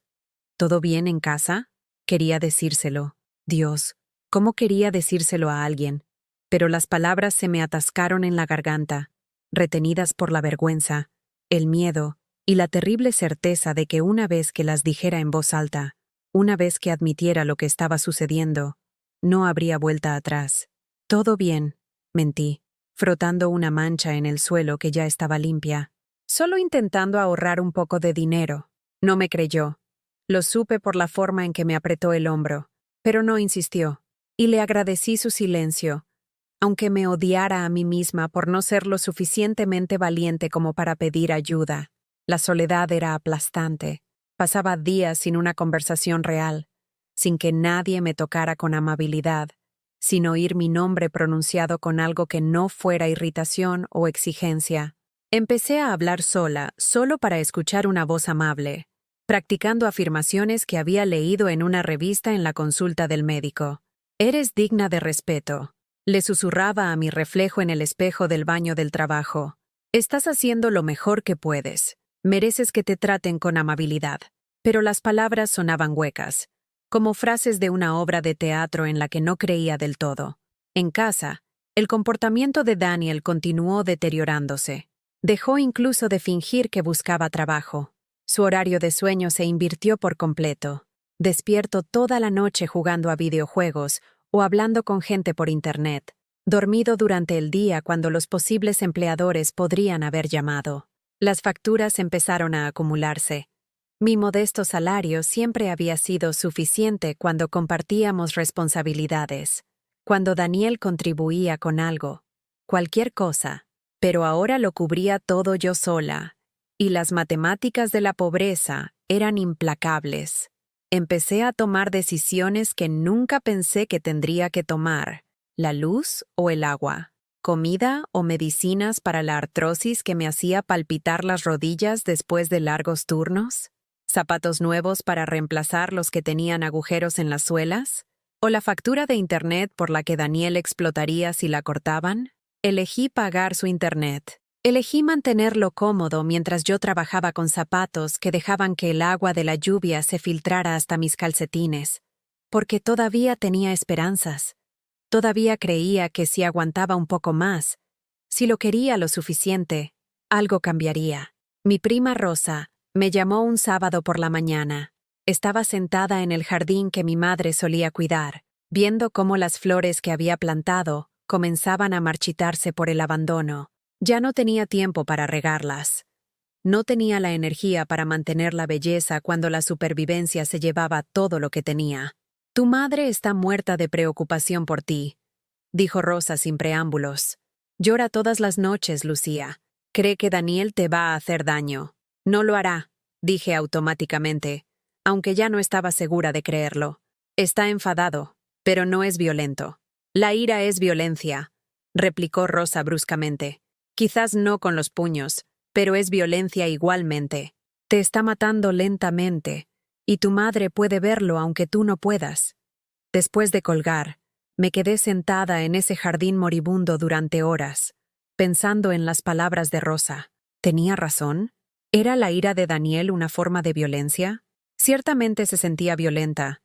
«¿Todo bien en casa?» Quería decírselo. Dios, ¿cómo quería decírselo a alguien? Pero las palabras se me atascaron en la garganta, retenidas por la vergüenza, el miedo y la terrible certeza de que una vez que las dijera en voz alta, una vez que admitiera lo que estaba sucediendo, no habría vuelta atrás. «Todo bien», mentí, frotando una mancha en el suelo que ya estaba limpia, solo intentando ahorrar un poco de dinero. No me creyó. Lo supe por la forma en que me apretó el hombro, pero no insistió, y le agradecí su silencio, aunque me odiara a mí misma por no ser lo suficientemente valiente como para pedir ayuda. La soledad era aplastante. Pasaba días sin una conversación real, sin que nadie me tocara con amabilidad, sin oír mi nombre pronunciado con algo que no fuera irritación o exigencia. Empecé a hablar sola, solo para escuchar una voz amable, practicando afirmaciones que había leído en una revista en la consulta del médico. «Eres digna de respeto», le susurraba a mi reflejo en el espejo del baño del trabajo. «Estás haciendo lo mejor que puedes. Mereces que te traten con amabilidad». Pero las palabras sonaban huecas, como frases de una obra de teatro en la que no creía del todo. En casa, el comportamiento de Daniel continuó deteriorándose. Dejó incluso de fingir que buscaba trabajo. Su horario de sueño se invirtió por completo. Despierto toda la noche jugando a videojuegos o hablando con gente por internet. Dormido durante el día cuando los posibles empleadores podrían haber llamado. Las facturas empezaron a acumularse. Mi modesto salario siempre había sido suficiente cuando compartíamos responsabilidades, cuando Daniel contribuía con algo, cualquier cosa, pero ahora lo cubría todo yo sola, y las matemáticas de la pobreza eran implacables. Empecé a tomar decisiones que nunca pensé que tendría que tomar: la luz o el agua, comida o medicinas para la artrosis que me hacía palpitar las rodillas después de largos turnos, zapatos nuevos para reemplazar los que tenían agujeros en las suelas, o la factura de internet por la que Daniel explotaría si la cortaban. Elegí pagar su internet. Elegí mantenerlo cómodo mientras yo trabajaba con zapatos que dejaban que el agua de la lluvia se filtrara hasta mis calcetines, porque todavía tenía esperanzas. Todavía creía que si aguantaba un poco más, si lo quería lo suficiente, algo cambiaría. Mi prima Rosa me llamó un sábado por la mañana. Estaba sentada en el jardín que mi madre solía cuidar, viendo cómo las flores que había plantado comenzaban a marchitarse por el abandono. Ya no tenía tiempo para regarlas. No tenía la energía para mantener la belleza cuando la supervivencia se llevaba todo lo que tenía. «Tu madre está muerta de preocupación por ti», dijo Rosa sin preámbulos. «Llora todas las noches, Lucía. Cree que Daniel te va a hacer daño». «No lo hará», dije automáticamente, aunque ya no estaba segura de creerlo. «Está enfadado, pero no es violento». «La ira es violencia», replicó Rosa bruscamente. «Quizás no con los puños, pero es violencia igualmente. Te está matando lentamente, y tu madre puede verlo aunque tú no puedas». Después de colgar, me quedé sentada en ese jardín moribundo durante horas, pensando en las palabras de Rosa. ¿Tenía razón? ¿Era la ira de Daniel una forma de violencia? Ciertamente se sentía violenta.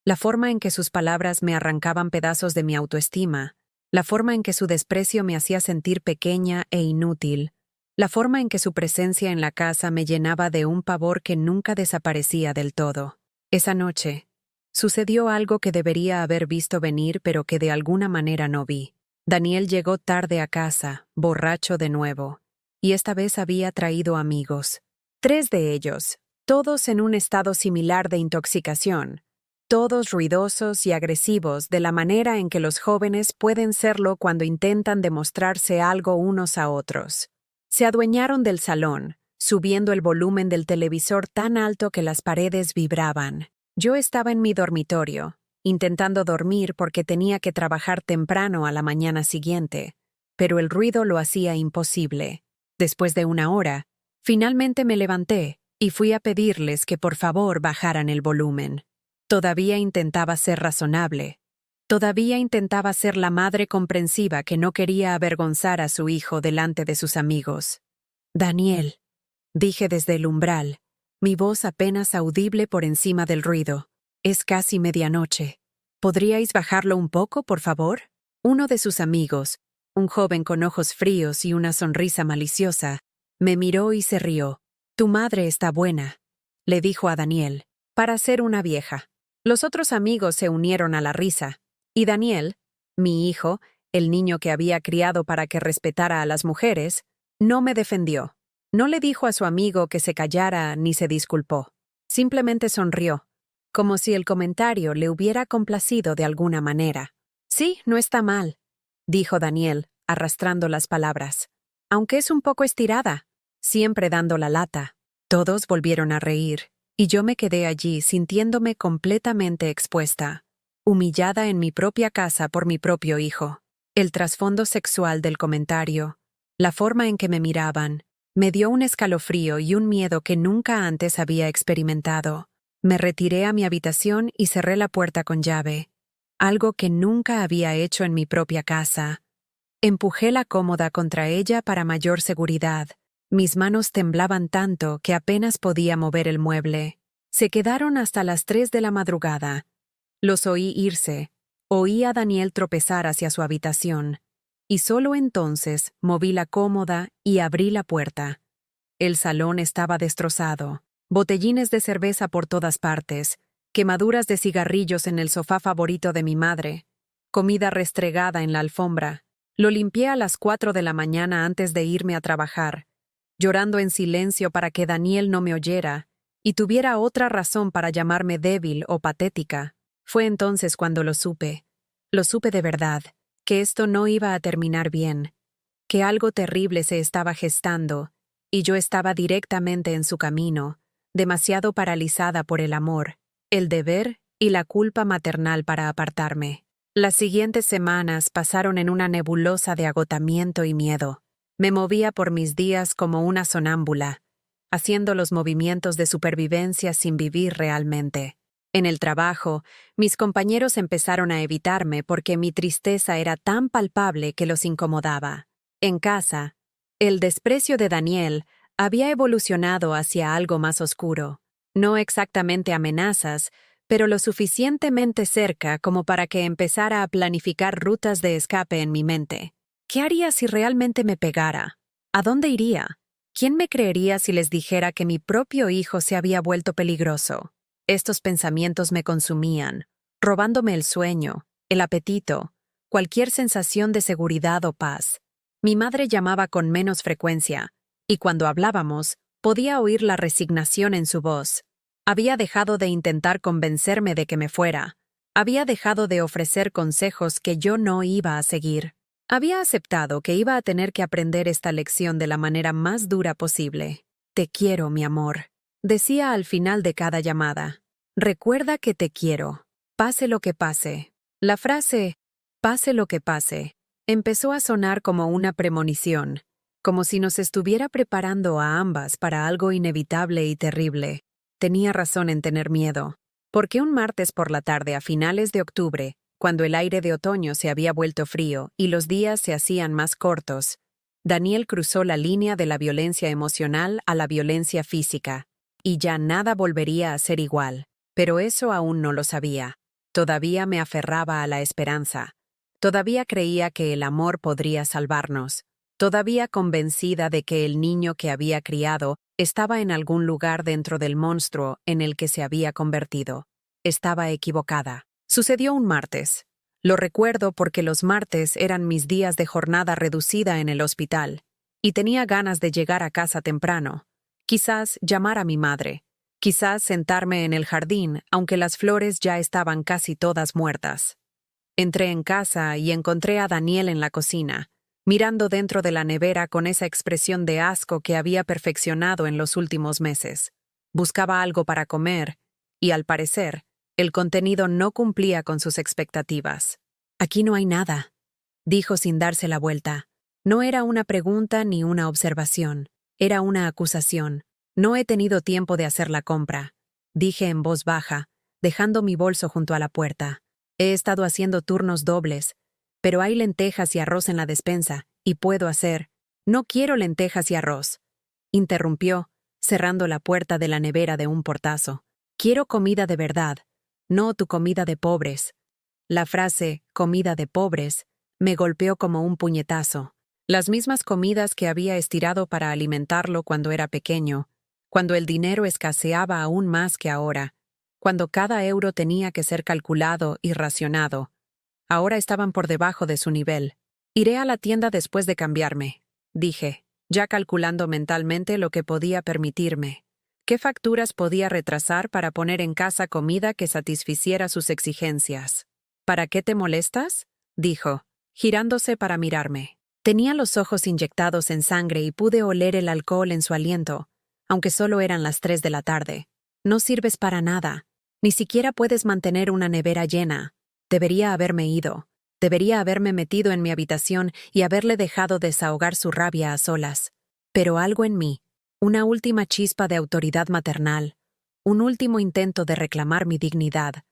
La forma en que sus palabras me arrancaban pedazos de mi autoestima, La forma en que su desprecio me hacía sentir pequeña e inútil, la forma en que su presencia en la casa me llenaba de un pavor que nunca desaparecía del todo. Esa noche, sucedió algo que debería haber visto venir pero que de alguna manera no vi. Daniel llegó tarde a casa, borracho de nuevo, y esta vez había traído amigos. 3 de ellos, todos en un estado similar de intoxicación, todos ruidosos y agresivos de la manera en que los jóvenes pueden serlo cuando intentan demostrarse algo unos a otros. Se adueñaron del salón, subiendo el volumen del televisor tan alto que las paredes vibraban. Yo estaba en mi dormitorio, intentando dormir porque tenía que trabajar temprano a la mañana siguiente, pero el ruido lo hacía imposible. Después de una hora, finalmente me levanté y fui a pedirles que por favor bajaran el volumen. Todavía intentaba ser razonable. Todavía intentaba ser la madre comprensiva que no quería avergonzar a su hijo delante de sus amigos. «Daniel», dije desde el umbral, mi voz apenas audible por encima del ruido. «Es casi medianoche. ¿Podríais bajarlo un poco, por favor?» Uno de sus amigos, un joven con ojos fríos y una sonrisa maliciosa, me miró y se rió. «Tu madre está buena», le dijo a Daniel, «para ser una vieja». Los otros amigos se unieron a la risa, y Daniel, mi hijo, el niño que había criado para que respetara a las mujeres, no me defendió. No le dijo a su amigo que se callara ni se disculpó. Simplemente sonrió, como si el comentario le hubiera complacido de alguna manera. «Sí, no está mal», dijo Daniel, arrastrando las palabras, «aunque es un poco estirada, siempre dando la lata». Todos volvieron a reír, y yo me quedé allí sintiéndome completamente expuesta, humillada en mi propia casa por mi propio hijo. El trasfondo sexual del comentario, la forma en que me miraban, me dio un escalofrío y un miedo que nunca antes había experimentado. Me retiré a mi habitación y cerré la puerta con llave, algo que nunca había hecho en mi propia casa. Empujé la cómoda contra ella para mayor seguridad. Mis manos temblaban tanto que apenas podía mover el mueble. Se quedaron hasta las 3 de la madrugada. Los oí irse. Oí a Daniel tropezar hacia su habitación. Y solo entonces moví la cómoda y abrí la puerta. El salón estaba destrozado. Botellines de cerveza por todas partes. Quemaduras de cigarrillos en el sofá favorito de mi madre. Comida restregada en la alfombra. Lo limpié a las 4 de la mañana antes de irme a trabajar, llorando en silencio para que Daniel no me oyera y tuviera otra razón para llamarme débil o patética. Fue entonces cuando lo supe de verdad, que esto no iba a terminar bien, que algo terrible se estaba gestando, y yo estaba directamente en su camino, demasiado paralizada por el amor, el deber y la culpa maternal para apartarme. Las siguientes semanas pasaron en una nebulosa de agotamiento y miedo. Me movía por mis días como una sonámbula, haciendo los movimientos de supervivencia sin vivir realmente. En el trabajo, mis compañeros empezaron a evitarme porque mi tristeza era tan palpable que los incomodaba. En casa, el desprecio de Daniel había evolucionado hacia algo más oscuro. No exactamente amenazas, pero lo suficientemente cerca como para que empezara a planificar rutas de escape en mi mente. ¿Qué haría si realmente me pegara? ¿A dónde iría? ¿Quién me creería si les dijera que mi propio hijo se había vuelto peligroso? Estos pensamientos me consumían, robándome el sueño, el apetito, cualquier sensación de seguridad o paz. Mi madre llamaba con menos frecuencia, y cuando hablábamos, podía oír la resignación en su voz. Había dejado de intentar convencerme de que me fuera. Había dejado de ofrecer consejos que yo no iba a seguir. Había aceptado que iba a tener que aprender esta lección de la manera más dura posible. «Te quiero, mi amor», decía al final de cada llamada. «Recuerda que te quiero, pase lo que pase». La frase, «pase lo que pase», empezó a sonar como una premonición, como si nos estuviera preparando a ambas para algo inevitable y terrible. Tenía razón en tener miedo, porque un martes por la tarde a finales de octubre, cuando el aire de otoño se había vuelto frío y los días se hacían más cortos, Daniel cruzó la línea de la violencia emocional a la violencia física, y ya nada volvería a ser igual, pero eso aún no lo sabía. Todavía me aferraba a la esperanza. Todavía creía que el amor podría salvarnos. Todavía convencida de que el niño que había criado estaba en algún lugar dentro del monstruo en el que se había convertido. Estaba equivocada. Sucedió un martes. Lo recuerdo porque los martes eran mis días de jornada reducida en el hospital, y tenía ganas de llegar a casa temprano. Quizás llamar a mi madre. Quizás sentarme en el jardín, aunque las flores ya estaban casi todas muertas. Entré en casa y encontré a Daniel en la cocina, mirando dentro de la nevera con esa expresión de asco que había perfeccionado en los últimos meses. Buscaba algo para comer, y al parecer, el contenido no cumplía con sus expectativas. «Aquí no hay nada», dijo sin darse la vuelta. No era una pregunta ni una observación, era una acusación. «No he tenido tiempo de hacer la compra», dije en voz baja, dejando mi bolso junto a la puerta. «He estado haciendo turnos dobles, pero hay lentejas y arroz en la despensa, y puedo hacer». «No quiero lentejas y arroz», interrumpió, cerrando la puerta de la nevera de un portazo. «Quiero comida de verdad, no tu comida de pobres». La frase «comida de pobres» me golpeó como un puñetazo. Las mismas comidas que había estirado para alimentarlo cuando era pequeño, cuando el dinero escaseaba aún más que ahora, cuando cada euro tenía que ser calculado y racionado. Ahora estaban por debajo de su nivel. «Iré a la tienda después de cambiarme», dije, ya calculando mentalmente lo que podía permitirme. ¿Qué facturas podía retrasar para poner en casa comida que satisficiera sus exigencias? «¿Para qué te molestas?», dijo, girándose para mirarme. Tenía los ojos inyectados en sangre y pude oler el alcohol en su aliento, aunque solo eran las 3 de la tarde. «No sirves para nada. Ni siquiera puedes mantener una nevera llena». Debería haberme ido. Debería haberme metido en mi habitación y haberle dejado desahogar su rabia a solas. Pero algo en mí, una última chispa de autoridad maternal, un último intento de reclamar mi dignidad,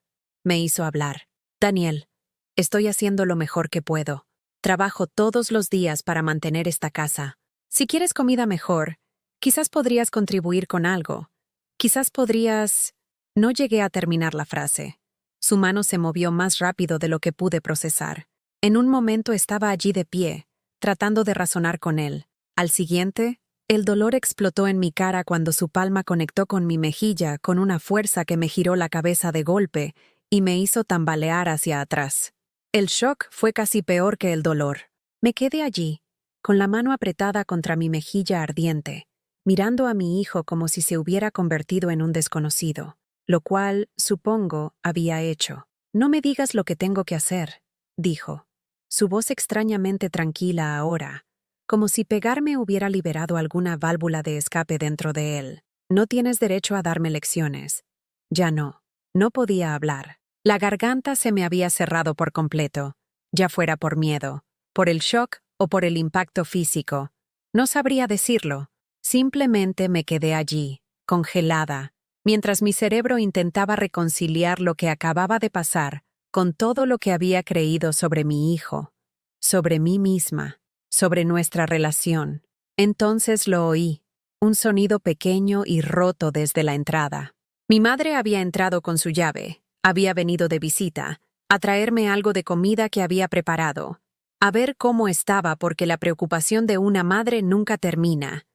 me hizo hablar. «Daniel, estoy haciendo lo mejor que puedo. Trabajo todos los días para mantener esta casa. Si quieres comida mejor, quizás podrías contribuir con algo. Quizás podrías...». No llegué a terminar la frase. Su mano se movió más rápido de lo que pude procesar. En un momento estaba allí de pie, tratando de razonar con él. Al siguiente, el dolor explotó en mi cara cuando su palma conectó con mi mejilla con una fuerza que me giró la cabeza de golpe y me hizo tambalear hacia atrás. El shock fue casi peor que el dolor. Me quedé allí, con la mano apretada contra mi mejilla ardiente, mirando a mi hijo como si se hubiera convertido en un desconocido, lo cual, supongo, había hecho. «No me digas lo que tengo que hacer», dijo, su voz extrañamente tranquila ahora, como si pegarme hubiera liberado alguna válvula de escape dentro de él. «No tienes derecho a darme lecciones». Ya no. No podía hablar. La garganta se me había cerrado por completo, ya fuera por miedo, por el shock o por el impacto físico. No sabría decirlo. Simplemente me quedé allí, congelada, mientras mi cerebro intentaba reconciliar lo que acababa de pasar con todo lo que había creído sobre mi hijo, sobre mí misma, sobre nuestra relación. Entonces lo oí, un sonido pequeño y roto desde la entrada. Mi madre había entrado con su llave, había venido de visita, a traerme algo de comida que había preparado, a ver cómo estaba porque la preocupación de una madre nunca termina,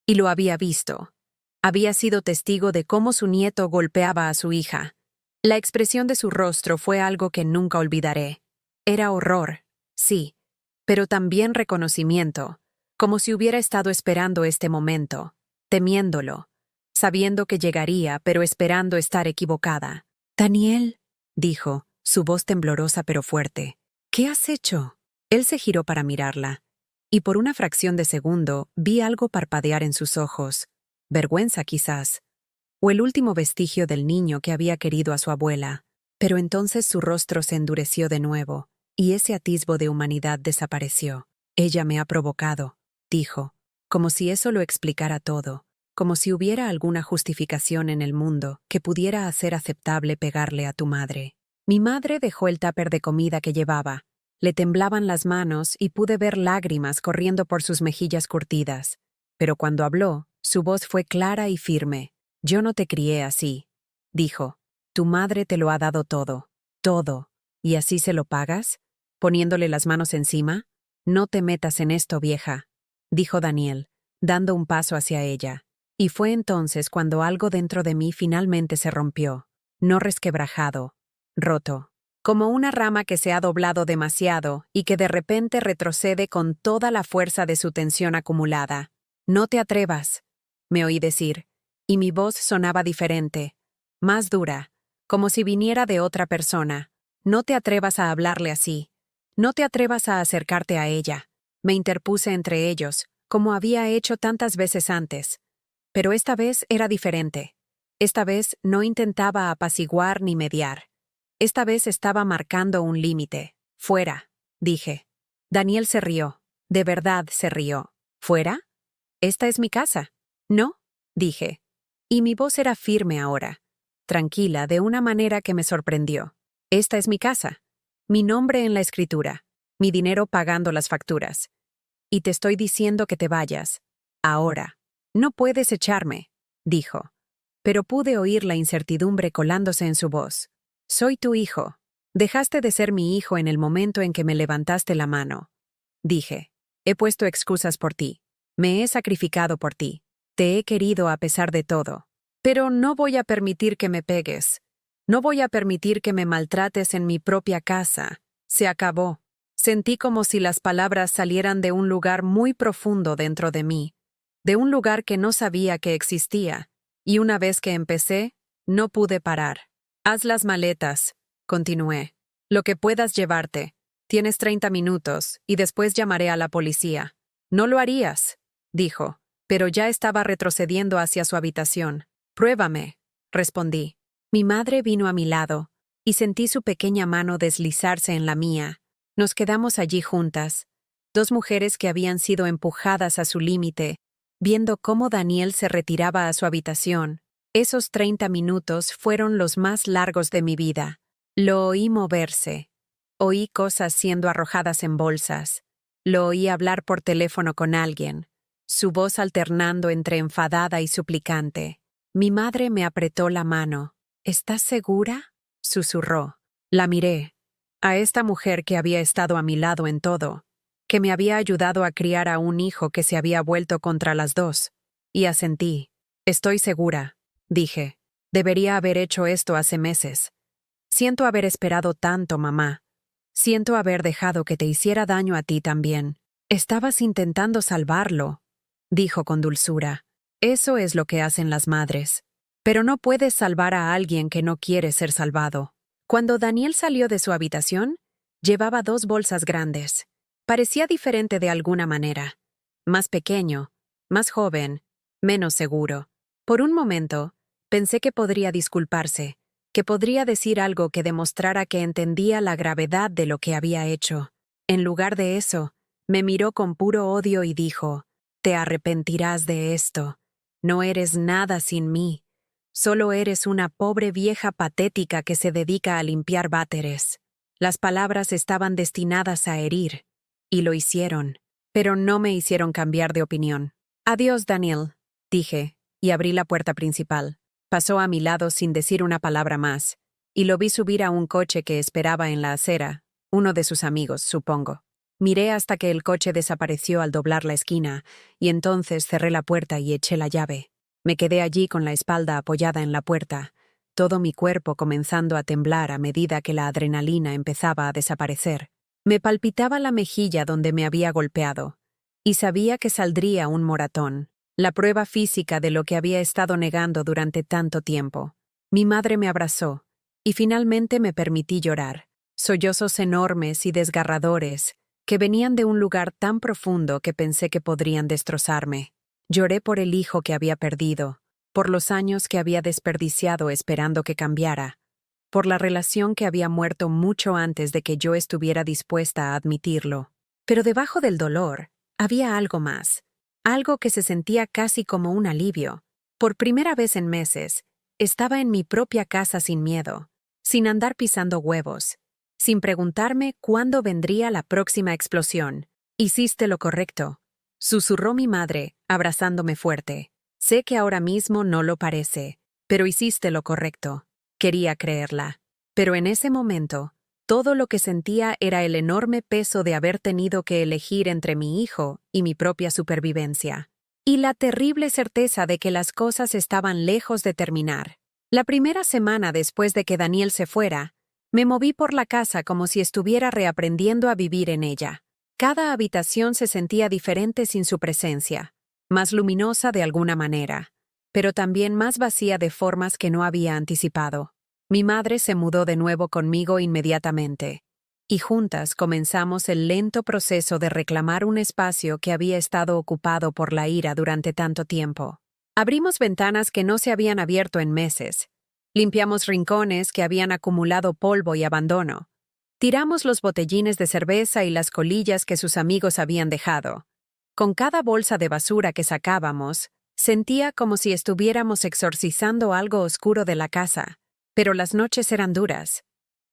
y lo había visto. Había sido testigo de cómo su nieto golpeaba a su hija. La expresión de su rostro fue algo que nunca olvidaré. Era horror, sí, pero también reconocimiento, como si hubiera estado esperando este momento, temiéndolo, sabiendo que llegaría, pero esperando estar equivocada. «Daniel», dijo, su voz temblorosa pero fuerte, «¿qué has hecho?». Él se giró para mirarla, y por una fracción de segundo vi algo parpadear en sus ojos, vergüenza quizás, o el último vestigio del niño que había querido a su abuela. Pero entonces su rostro se endureció de nuevo, y ese atisbo de humanidad desapareció. «Ella me ha provocado», dijo, como si eso lo explicara todo, como si hubiera alguna justificación en el mundo que pudiera hacer aceptable pegarle a tu madre. Mi madre dejó el tupper de comida que llevaba. Le temblaban las manos y pude ver lágrimas corriendo por sus mejillas curtidas. Pero cuando habló, su voz fue clara y firme. «Yo no te crié así», dijo. «Tu madre te lo ha dado todo, todo. ¿Y así se lo pagas? poniéndole las manos encima. «No te metas en esto, vieja», dijo Daniel, dando un paso hacia ella. Y fue entonces cuando algo dentro de mí finalmente se rompió, no resquebrajado, roto. Como una rama que se ha doblado demasiado y que de repente retrocede con toda la fuerza de su tensión acumulada. «No te atrevas», me oí decir, y mi voz sonaba diferente, más dura, como si viniera de otra persona. «No te atrevas a hablarle así. No te atrevas a acercarte a ella». Me interpuse entre ellos, como había hecho tantas veces antes. Pero esta vez era diferente. Esta vez no intentaba apaciguar ni mediar. Esta vez estaba marcando un límite. «Fuera», dije. Daniel se rió. De verdad se rió. «¿Fuera? Esta es mi casa». «No», dije. Y mi voz era firme ahora, tranquila de una manera que me sorprendió. «Esta es mi casa. Mi nombre en la escritura. Mi dinero pagando las facturas. Y te estoy diciendo que te vayas. Ahora. No puedes echarme», dijo. Pero pude oír la incertidumbre colándose en su voz. «Soy tu hijo. Dejaste de ser mi hijo en el momento en que me levantaste la mano», dije. «He puesto excusas por ti. Me he sacrificado por ti. Te he querido a pesar de todo. Pero no voy a permitir que me pegues. No voy a permitir que me maltrates en mi propia casa. Se acabó». Sentí como si las palabras salieran de un lugar muy profundo dentro de mí, de un lugar que no sabía que existía, y una vez que empecé, no pude parar. «Haz las maletas», continué. «Lo que puedas llevarte. Tienes 30 minutos, y después llamaré a la policía». «No lo harías», dijo, pero ya estaba retrocediendo hacia su habitación. «Pruébame», respondí. Mi madre vino a mi lado, y sentí su pequeña mano deslizarse en la mía. Nos quedamos allí juntas, dos mujeres que habían sido empujadas a su límite, viendo cómo Daniel se retiraba a su habitación. Esos 30 minutos fueron los más largos de mi vida. Lo oí moverse. Oí cosas siendo arrojadas en bolsas. Lo oí hablar por teléfono con alguien, su voz alternando entre enfadada y suplicante. Mi madre me apretó la mano. «¿Estás segura?», susurró. La miré. A esta mujer que había estado a mi lado en todo, que me había ayudado a criar a un hijo que se había vuelto contra las dos. Y asentí. «Estoy segura», dije. «Debería haber hecho esto hace meses. Siento haber esperado tanto, mamá. Siento haber dejado que te hiciera daño a ti también». «Estabas intentando salvarlo», dijo con dulzura. «Eso es lo que hacen las madres. Pero no puedes salvar a alguien que no quiere ser salvado». Cuando Daniel salió de su habitación, llevaba 2 bolsas grandes. Parecía diferente de alguna manera. Más pequeño, más joven, menos seguro. Por un momento, pensé que podría disculparse, que podría decir algo que demostrara que entendía la gravedad de lo que había hecho. En lugar de eso, me miró con puro odio y dijo: «Te arrepentirás de esto. No eres nada sin mí. Solo eres una pobre vieja patética que se dedica a limpiar váteres». Las palabras estaban destinadas a herir, y lo hicieron, pero no me hicieron cambiar de opinión. «Adiós, Daniel», dije, y abrí la puerta principal. Pasó a mi lado sin decir una palabra más, y lo vi subir a un coche que esperaba en la acera, uno de sus amigos, supongo. Miré hasta que el coche desapareció al doblar la esquina, y entonces cerré la puerta y eché la llave. Me quedé allí con la espalda apoyada en la puerta, todo mi cuerpo comenzando a temblar a medida que la adrenalina empezaba a desaparecer. Me palpitaba la mejilla donde me había golpeado, y sabía que saldría un moratón, la prueba física de lo que había estado negando durante tanto tiempo. Mi madre me abrazó, y finalmente me permití llorar. Sollozos enormes y desgarradores, que venían de un lugar tan profundo que pensé que podrían destrozarme. Lloré por el hijo que había perdido, por los años que había desperdiciado esperando que cambiara, por la relación que había muerto mucho antes de que yo estuviera dispuesta a admitirlo. Pero debajo del dolor, había algo más, algo que se sentía casi como un alivio. Por primera vez en meses, estaba en mi propia casa sin miedo, sin andar pisando huevos, sin preguntarme cuándo vendría la próxima explosión. «Hiciste lo correcto», susurró mi madre, abrazándome fuerte. «Sé que ahora mismo no lo parece, pero hiciste lo correcto». Quería creerla. Pero en ese momento, Todo lo que sentía era el enorme peso de haber tenido que elegir entre mi hijo y mi propia supervivencia. Y la terrible certeza de que las cosas estaban lejos de terminar. La primera semana después de que Daniel se fuera, me moví por la casa como si estuviera reaprendiendo a vivir en ella. Cada habitación se sentía diferente sin su presencia, más luminosa de alguna manera, pero también más vacía de formas que no había anticipado. Mi madre se mudó de nuevo conmigo inmediatamente, y juntas comenzamos el lento proceso de reclamar un espacio que había estado ocupado por la ira durante tanto tiempo. Abrimos ventanas que no se habían abierto en meses. Limpiamos rincones que habían acumulado polvo y abandono. Tiramos los botellines de cerveza y las colillas que sus amigos habían dejado. Con cada bolsa de basura que sacábamos, sentía como si estuviéramos exorcizando algo oscuro de la casa. Pero las noches eran duras.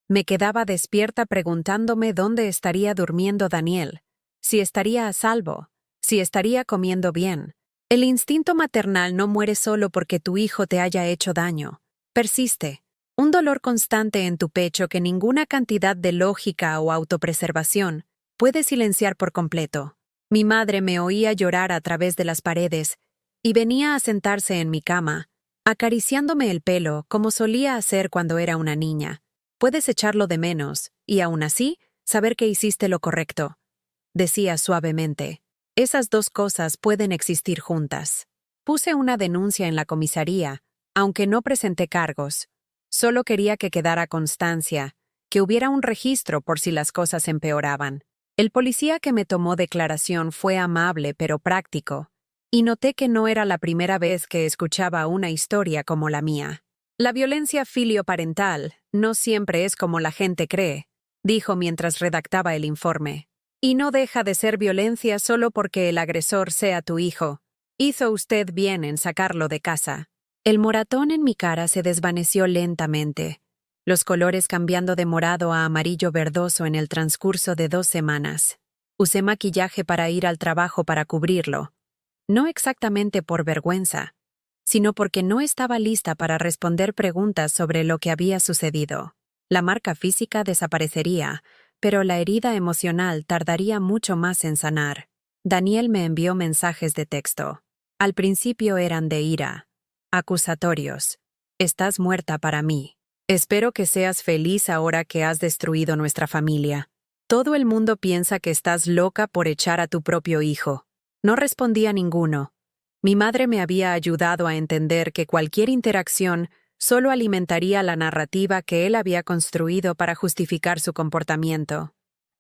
Me quedaba despierta preguntándome dónde estaría durmiendo Daniel, si estaría a salvo, si estaría comiendo bien. El instinto maternal no muere solo porque tu hijo te haya hecho daño. Persiste. Un dolor constante en tu pecho que ninguna cantidad de lógica o autopreservación puede silenciar por completo. Mi madre me oía llorar a través de las paredes y venía a sentarse en mi cama, acariciándome el pelo como solía hacer cuando era una niña. Puedes echarlo de menos, y aún así, saber que hiciste lo correcto, decía suavemente. Esas dos cosas pueden existir juntas. Puse una denuncia en la comisaría, aunque no presenté cargos. Solo quería que quedara constancia, que hubiera un registro por si las cosas empeoraban. El policía que me tomó declaración fue amable pero práctico, y noté que no era la primera vez que escuchaba una historia como la mía. La violencia filioparental no siempre es como la gente cree, dijo mientras redactaba el informe. Y no deja de ser violencia solo porque el agresor sea tu hijo. Hizo usted bien en sacarlo de casa. El moratón en mi cara se desvaneció lentamente, los colores cambiando de morado a amarillo verdoso en el transcurso de 2 semanas. Usé maquillaje para ir al trabajo para cubrirlo. No exactamente por vergüenza, sino porque no estaba lista para responder preguntas sobre lo que había sucedido. La marca física desaparecería, pero la herida emocional tardaría mucho más en sanar. Daniel me envió mensajes de texto. Al principio eran de ira, acusatorios. Estás muerta para mí. Espero que seas feliz ahora que has destruido nuestra familia. Todo el mundo piensa que estás loca por echar a tu propio hijo. No respondí a ninguno. Mi madre me había ayudado a entender que cualquier interacción solo alimentaría la narrativa que él había construido para justificar su comportamiento.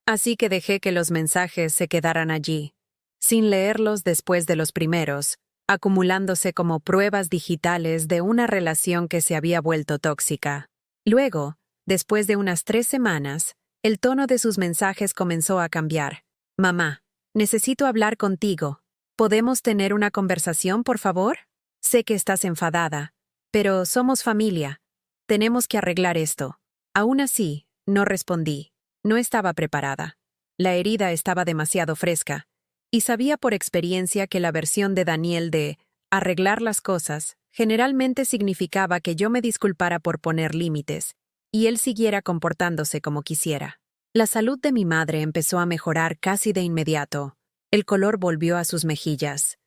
Así que dejé que los mensajes se quedaran allí, sin leerlos después de los primeros, acumulándose como pruebas digitales de una relación que se había vuelto tóxica. Luego, después de unas 3 semanas, el tono de sus mensajes comenzó a cambiar. Mamá, necesito hablar contigo. ¿Podemos tener una conversación, por favor? Sé que estás enfadada, pero somos familia. Tenemos que arreglar esto. Aún así, no respondí. No estaba preparada. La herida estaba demasiado fresca, y sabía por experiencia que la versión de Daniel de arreglar las cosas generalmente significaba que yo me disculpara por poner límites, y él siguiera comportándose como quisiera. La salud de mi madre empezó a mejorar casi de inmediato. El color volvió a sus mejillas.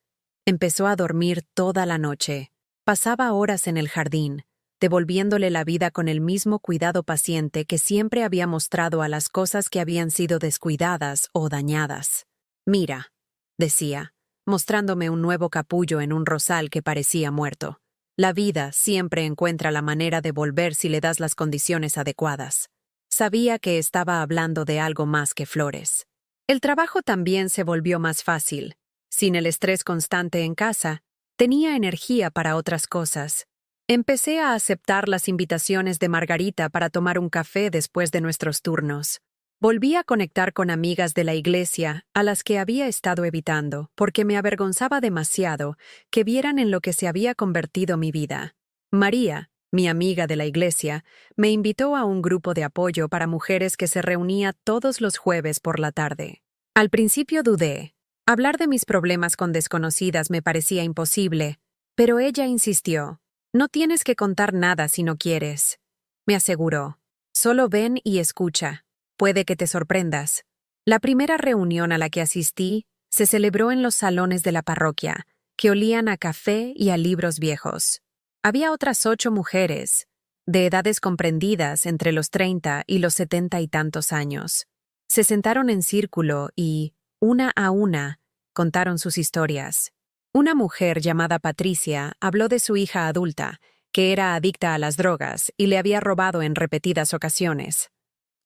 Empezó a dormir toda la noche. Pasaba horas en el jardín, devolviéndole la vida con el mismo cuidado paciente que siempre había mostrado a las cosas que habían sido descuidadas o dañadas. Mira, decía, mostrándome un nuevo capullo en un rosal que parecía muerto. La vida siempre encuentra la manera de volver si le das las condiciones adecuadas. Sabía que estaba hablando de algo más que flores. El trabajo también se volvió más fácil. Sin el estrés constante en casa, tenía energía para otras cosas. Empecé a aceptar las invitaciones de Margarita para tomar un café después de nuestros turnos. Volví a conectar con amigas de la iglesia a las que había estado evitando porque me avergonzaba demasiado que vieran en lo que se había convertido mi vida. María, mi amiga de la iglesia, me invitó a un grupo de apoyo para mujeres que se reunía todos los jueves por la tarde. Al principio dudé. Hablar de mis problemas con desconocidas me parecía imposible, pero ella insistió. No tienes que contar nada si no quieres, me aseguró. Solo ven y escucha. Puede que te sorprendas. La primera reunión a la que asistí se celebró en los salones de la parroquia, que olían a café y a libros viejos. Había otras 8 mujeres, de edades comprendidas entre los 30 y los 70 y tantos años. Se sentaron en círculo y, una a una, contaron sus historias. Una mujer llamada Patricia habló de su hija adulta, que era adicta a las drogas y le había robado en repetidas ocasiones.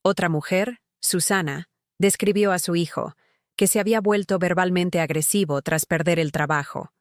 Otra mujer, Susana, describió a su hijo, que se había vuelto verbalmente agresivo tras perder el trabajo.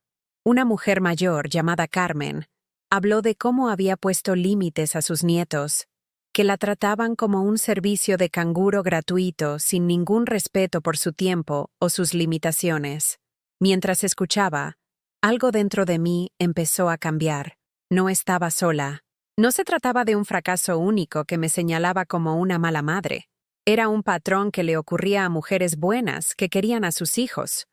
Una mujer mayor llamada Carmen habló de cómo había puesto límites a sus nietos, que la trataban como un servicio de canguro gratuito sin ningún respeto por su tiempo o sus limitaciones. Mientras escuchaba, algo dentro de mí empezó a cambiar. No estaba sola. No se trataba de un fracaso único que me señalaba como una mala madre. Era un patrón que le ocurría a mujeres buenas que querían a sus hijos,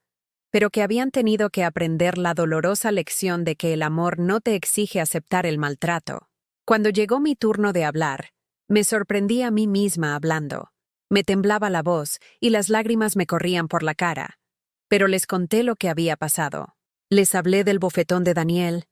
pero que habían tenido que aprender la dolorosa lección de que el amor no te exige aceptar el maltrato. Cuando llegó mi turno de hablar, me sorprendí a mí misma hablando. Me temblaba la voz y las lágrimas me corrían por la cara, pero les conté lo que había pasado. Les hablé del bofetón de Daniel,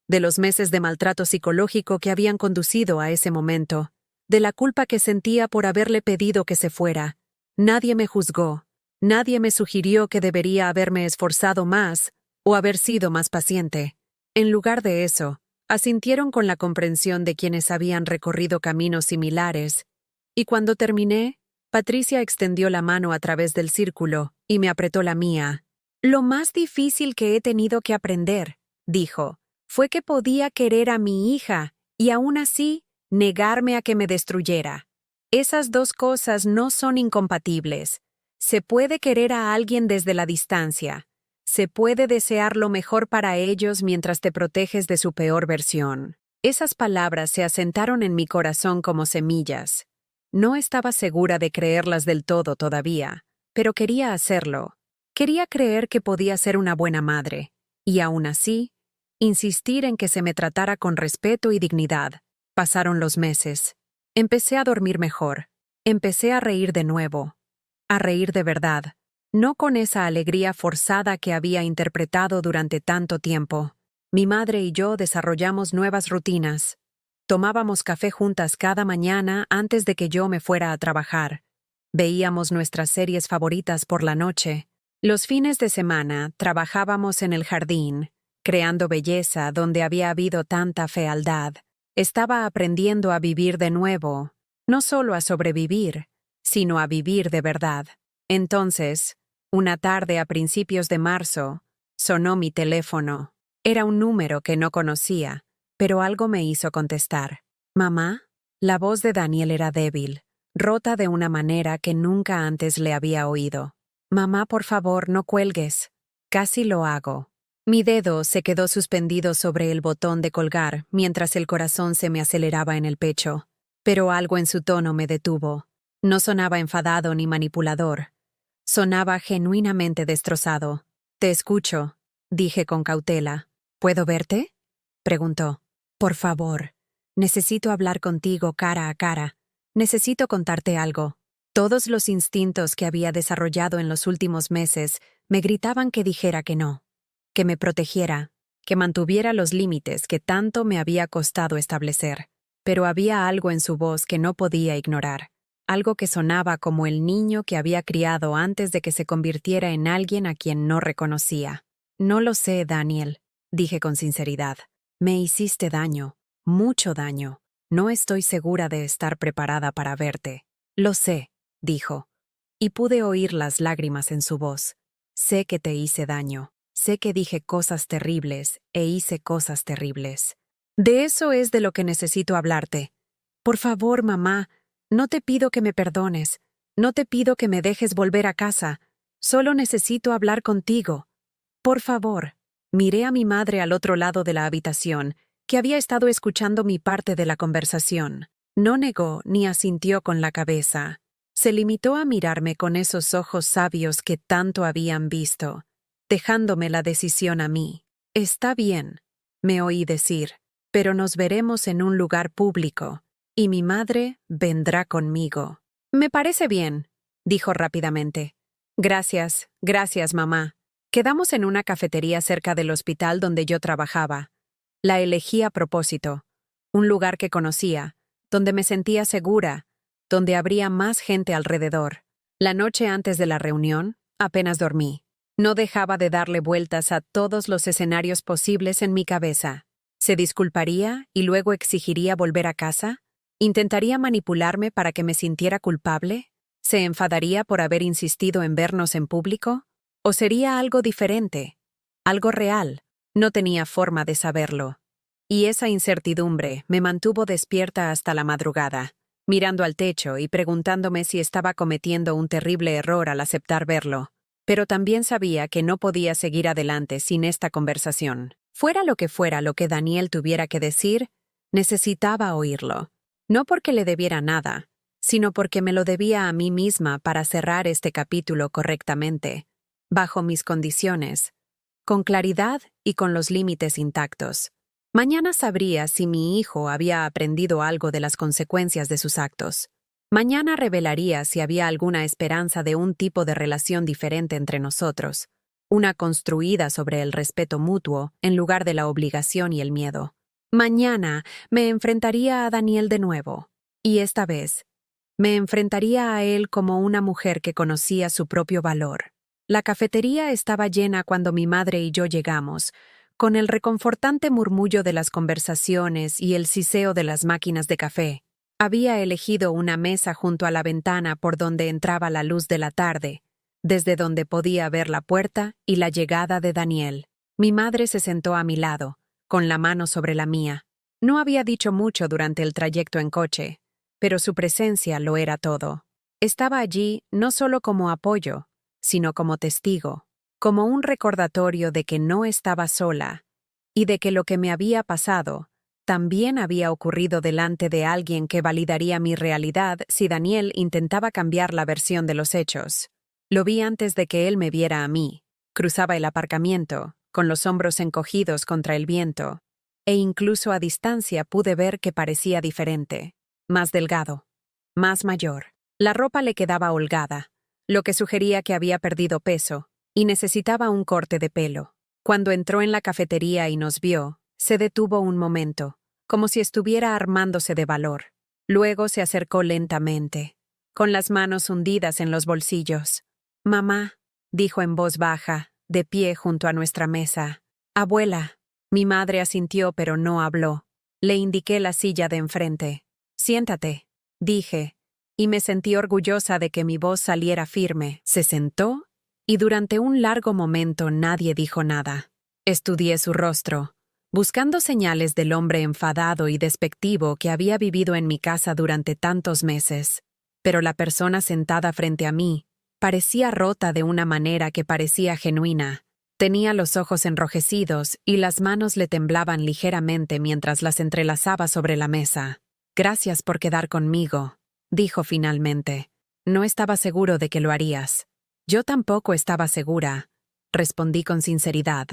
de los meses de maltrato psicológico que habían conducido a ese momento, de la culpa que sentía por haberle pedido que se fuera. Nadie me juzgó. Nadie me sugirió que debería haberme esforzado más o haber sido más paciente. En lugar de eso, asintieron con la comprensión de quienes habían recorrido caminos similares, y cuando terminé, Patricia extendió la mano a través del círculo y me apretó la mía. Lo más difícil que he tenido que aprender, dijo, fue que podía querer a mi hija y aún así negarme a que me destruyera. Esas dos cosas no son incompatibles. Se puede querer a alguien desde la distancia. Se puede desear lo mejor para ellos mientras te proteges de su peor versión. Esas palabras se asentaron en mi corazón como semillas. No estaba segura de creerlas del todo todavía, pero quería hacerlo. Quería creer que podía ser una buena madre, y aún así, insistir en que se me tratara con respeto y dignidad. Pasaron los meses. Empecé a dormir mejor. Empecé a reír de nuevo. A reír de verdad, no con esa alegría forzada que había interpretado durante tanto tiempo. Mi madre y yo desarrollamos nuevas rutinas. Tomábamos café juntas cada mañana antes de que yo me fuera a trabajar. Veíamos nuestras series favoritas por la noche. Los fines de semana trabajábamos en el jardín, creando belleza donde había habido tanta fealdad. Estaba aprendiendo a vivir de nuevo, no solo a sobrevivir, sino a vivir de verdad. Entonces, una tarde a principios de marzo, sonó mi teléfono. Era un número que no conocía, pero algo me hizo contestar. «¿Mamá?» La voz de Daniel era débil, rota de una manera que nunca antes le había oído. «Mamá, por favor, no cuelgues». Casi lo hago. Mi dedo se quedó suspendido sobre el botón de colgar mientras el corazón se me aceleraba en el pecho, pero algo en su tono me detuvo. No sonaba enfadado ni manipulador. Sonaba genuinamente destrozado. «Te escucho», dije con cautela. «¿Puedo verte?», preguntó. «Por favor. Necesito hablar contigo cara a cara. Necesito contarte algo». Todos los instintos que había desarrollado en los últimos meses me gritaban que dijera que no, que me protegiera, que mantuviera los límites que tanto me había costado establecer. Pero había algo en su voz que no podía ignorar. Algo que sonaba como el niño que había criado antes de que se convirtiera en alguien a quien no reconocía. «No lo sé, Daniel», dije con sinceridad. «Me hiciste daño, mucho daño. No estoy segura de estar preparada para verte». «Lo sé», dijo, y pude oír las lágrimas en su voz. «Sé que te hice daño. Sé que dije cosas terribles e hice cosas terribles. De eso es de lo que necesito hablarte. Por favor, mamá, no te pido que me perdones, no te pido que me dejes volver a casa, solo necesito hablar contigo. Por favor». Miré a mi madre al otro lado de la habitación, que había estado escuchando mi parte de la conversación. No negó ni asintió con la cabeza. Se limitó a mirarme con esos ojos sabios que tanto habían visto, dejándome la decisión a mí. «Está bien», me oí decir, «pero nos veremos en un lugar público. y mi madre vendrá conmigo. Me parece bien, dijo rápidamente. Gracias, gracias, mamá. Quedamos en una cafetería cerca del hospital donde yo trabajaba. La elegí a propósito. Un lugar que conocía, donde me sentía segura, donde habría más gente alrededor. La noche antes de la reunión, apenas dormí. No dejaba de darle vueltas a todos los escenarios posibles en mi cabeza. ¿Se disculparía y luego exigiría volver a casa? ¿Intentaría manipularme para que me sintiera culpable? ¿Se enfadaría por haber insistido en vernos en público? ¿O sería algo diferente? Algo real. No tenía forma de saberlo. Y esa incertidumbre me mantuvo despierta hasta la madrugada, mirando al techo y preguntándome si estaba cometiendo un terrible error al aceptar verlo. Pero también sabía que no podía seguir adelante sin esta conversación. Fuera lo que Daniel tuviera que decir, necesitaba oírlo. No porque le debiera nada, sino porque me lo debía a mí misma para cerrar este capítulo correctamente, bajo mis condiciones, con claridad y con los límites intactos. Mañana sabría si mi hijo había aprendido algo de las consecuencias de sus actos. Mañana revelaría si había alguna esperanza de un tipo de relación diferente entre nosotros, una construida sobre el respeto mutuo en lugar de la obligación y el miedo. Mañana me enfrentaría a Daniel de nuevo, y esta vez me enfrentaría a él como una mujer que conocía su propio valor. La cafetería estaba llena cuando mi madre y yo llegamos, con el reconfortante murmullo de las conversaciones y el siseo de las máquinas de café. Había elegido una mesa junto a la ventana por donde entraba la luz de la tarde, desde donde podía ver la puerta y la llegada de Daniel. Mi madre se sentó a mi lado, con la mano sobre la mía. No había dicho mucho durante el trayecto en coche, pero su presencia lo era todo. Estaba allí no solo como apoyo, sino como testigo, como un recordatorio de que no estaba sola y de que lo que me había pasado también había ocurrido delante de alguien que validaría mi realidad si Daniel intentaba cambiar la versión de los hechos. Lo vi antes de que él me viera a mí. Cruzaba el aparcamiento, con los hombros encogidos contra el viento, e incluso a distancia pude ver que parecía diferente, más delgado, más mayor. La ropa le quedaba holgada, lo que sugería que había perdido peso y necesitaba un corte de pelo. Cuando entró en la cafetería y nos vio, se detuvo un momento, como si estuviera armándose de valor. Luego se acercó lentamente, con las manos hundidas en los bolsillos. «Mamá», dijo en voz baja, de pie junto a nuestra mesa. «Abuela». Mi madre asintió pero no habló. Le indiqué la silla de enfrente. «Siéntate», dije, y me sentí orgullosa de que mi voz saliera firme. Se sentó, y durante un largo momento nadie dijo nada. Estudié su rostro, buscando señales del hombre enfadado y despectivo que había vivido en mi casa durante tantos meses. Pero la persona sentada frente a mí parecía rota de una manera que parecía genuina. Tenía los ojos enrojecidos y las manos le temblaban ligeramente mientras las entrelazaba sobre la mesa. «Gracias por quedar conmigo», dijo finalmente. «No estaba seguro de que lo harías». «Yo tampoco estaba segura», respondí con sinceridad.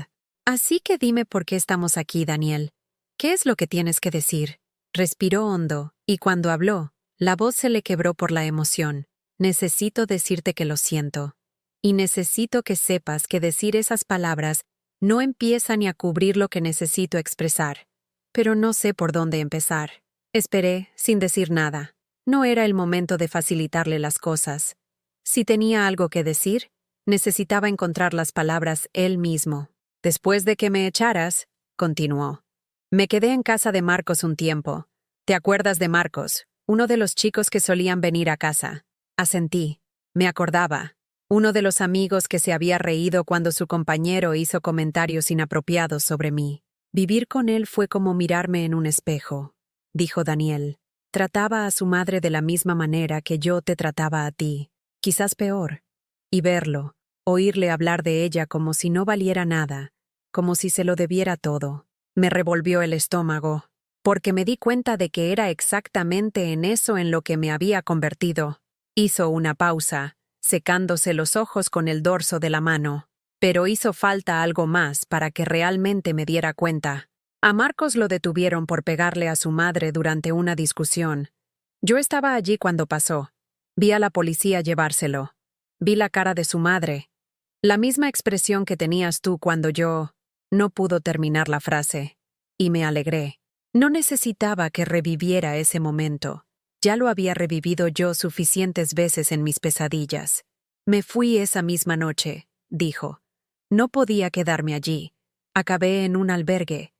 «Así que dime por qué estamos aquí, Daniel. ¿Qué es lo que tienes que decir?» Respiró hondo, y cuando habló, la voz se le quebró por la emoción. «Necesito decirte que lo siento. Y necesito que sepas que decir esas palabras no empieza ni a cubrir lo que necesito expresar. Pero no sé por dónde empezar». Esperé, sin decir nada. No era el momento de facilitarle las cosas. Si tenía algo que decir, necesitaba encontrar las palabras él mismo. «Después de que me echaras», continuó, «me quedé en casa de Marcos un tiempo. ¿Te acuerdas de Marcos, uno de los chicos que solían venir a casa?» Asentí. Me acordaba. Uno de los amigos que se había reído cuando su compañero hizo comentarios inapropiados sobre mí. «Vivir con él fue como mirarme en un espejo», dijo Daniel. «Trataba a su madre de la misma manera que yo te trataba a ti, quizás peor. Y verlo, oírle hablar de ella como si no valiera nada, como si se lo debiera todo, me revolvió el estómago, porque me di cuenta de que era exactamente en eso en lo que me había convertido». Hizo una pausa, secándose los ojos con el dorso de la mano. Pero hizo falta algo más para que realmente me diera cuenta. A Marcos lo detuvieron por pegarle a su madre durante una discusión. Yo estaba allí cuando pasó. Vi a la policía llevárselo. Vi la cara de su madre. La misma expresión que tenías tú cuando yo... No pudo terminar la frase. Y me alegré. No necesitaba que reviviera ese momento. Ya lo había revivido yo suficientes veces en mis pesadillas. Me fui esa misma noche, dijo. No podía quedarme allí. Acabé en un albergue.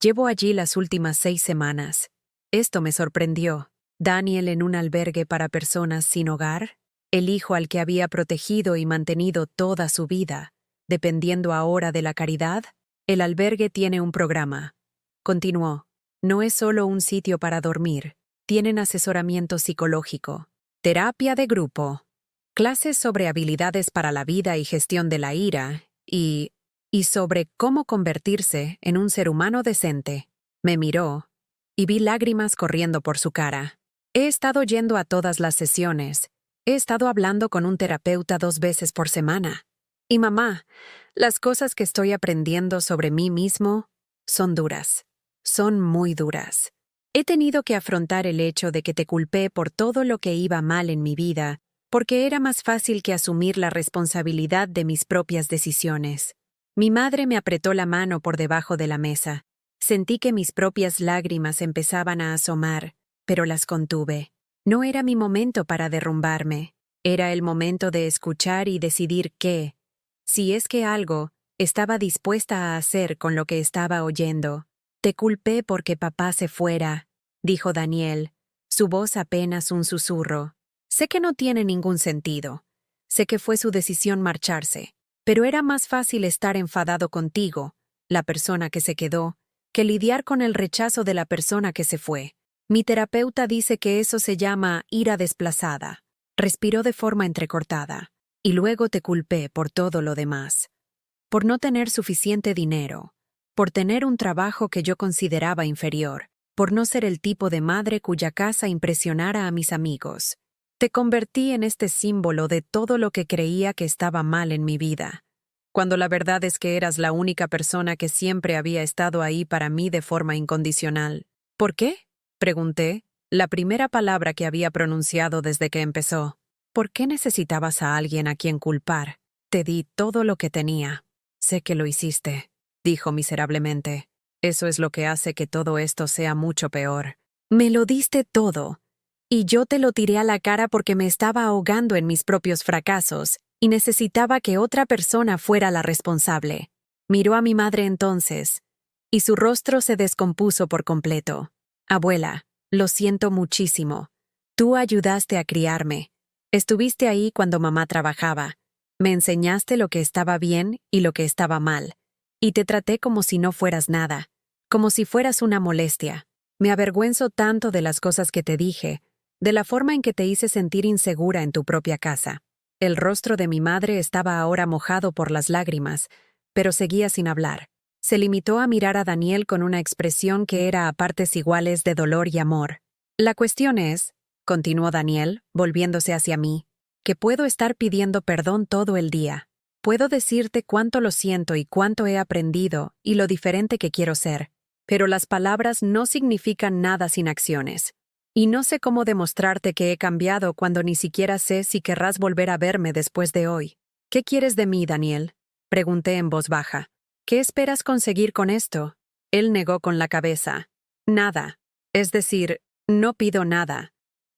Llevo allí las últimas 6 semanas. Esto me sorprendió. Daniel en un albergue para personas sin hogar, el hijo al que había protegido y mantenido toda su vida, dependiendo ahora de la caridad. El albergue tiene un programa. Continuó. No es solo un sitio para dormir. Tienen asesoramiento psicológico, terapia de grupo, clases sobre habilidades para la vida y gestión de la ira, y sobre cómo convertirse en un ser humano decente. Me miró, y vi lágrimas corriendo por su cara. He estado yendo a todas las sesiones. He estado hablando con un terapeuta 2 veces por semana. Y mamá, las cosas que estoy aprendiendo sobre mí mismo son duras. Son muy duras. He tenido que afrontar el hecho de que te culpé por todo lo que iba mal en mi vida, porque era más fácil que asumir la responsabilidad de mis propias decisiones. Mi madre me apretó la mano por debajo de la mesa. Sentí que mis propias lágrimas empezaban a asomar, pero las contuve. No era mi momento para derrumbarme. Era el momento de escuchar y decidir qué, si es que algo, estaba dispuesta a hacer con lo que estaba oyendo. Te culpé porque papá se fuera, dijo Daniel, su voz apenas un susurro. Sé que no tiene ningún sentido. Sé que fue su decisión marcharse, pero era más fácil estar enfadado contigo, la persona que se quedó, que lidiar con el rechazo de la persona que se fue. Mi terapeuta dice que eso se llama ira desplazada. Respiró de forma entrecortada. Y luego te culpé por todo lo demás. Por no tener suficiente dinero. Por tener un trabajo que yo consideraba inferior. Por no ser el tipo de madre cuya casa impresionara a mis amigos. Te convertí en este símbolo de todo lo que creía que estaba mal en mi vida. Cuando la verdad es que eras la única persona que siempre había estado ahí para mí de forma incondicional. ¿Por qué? Pregunté, la primera palabra que había pronunciado desde que empezó. ¿Por qué necesitabas a alguien a quien culpar? Te di todo lo que tenía. Sé que lo hiciste, dijo miserablemente. Eso es lo que hace que todo esto sea mucho peor. Me lo diste todo. Y yo te lo tiré a la cara porque me estaba ahogando en mis propios fracasos y necesitaba que otra persona fuera la responsable. Miró a mi madre entonces, y su rostro se descompuso por completo. Abuela, lo siento muchísimo. Tú ayudaste a criarme. Estuviste ahí cuando mamá trabajaba. Me enseñaste lo que estaba bien y lo que estaba mal. Y te traté como si no fueras nada, como si fueras una molestia. Me avergüenzo tanto de las cosas que te dije, de la forma en que te hice sentir insegura en tu propia casa. El rostro de mi madre estaba ahora mojado por las lágrimas, pero seguía sin hablar. Se limitó a mirar a Daniel con una expresión que era a partes iguales de dolor y amor. La cuestión es, continuó Daniel, volviéndose hacia mí, que puedo estar pidiendo perdón todo el día. Puedo decirte cuánto lo siento y cuánto he aprendido y lo diferente que quiero ser, pero las palabras no significan nada sin acciones. Y no sé cómo demostrarte que he cambiado cuando ni siquiera sé si querrás volver a verme después de hoy. ¿Qué quieres de mí, Daniel? Pregunté en voz baja. ¿Qué esperas conseguir con esto? Él negó con la cabeza. Nada. Es decir, no pido nada.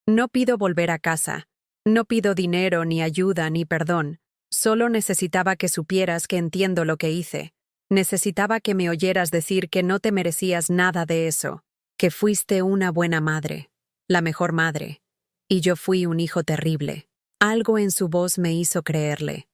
No pido volver a casa. No pido dinero, ni ayuda, ni perdón. Solo necesitaba que supieras que entiendo lo que hice. Necesitaba que me oyeras decir que no te merecías nada de eso, que fuiste una buena madre, la mejor madre, y yo fui un hijo terrible. Algo en su voz me hizo creerle.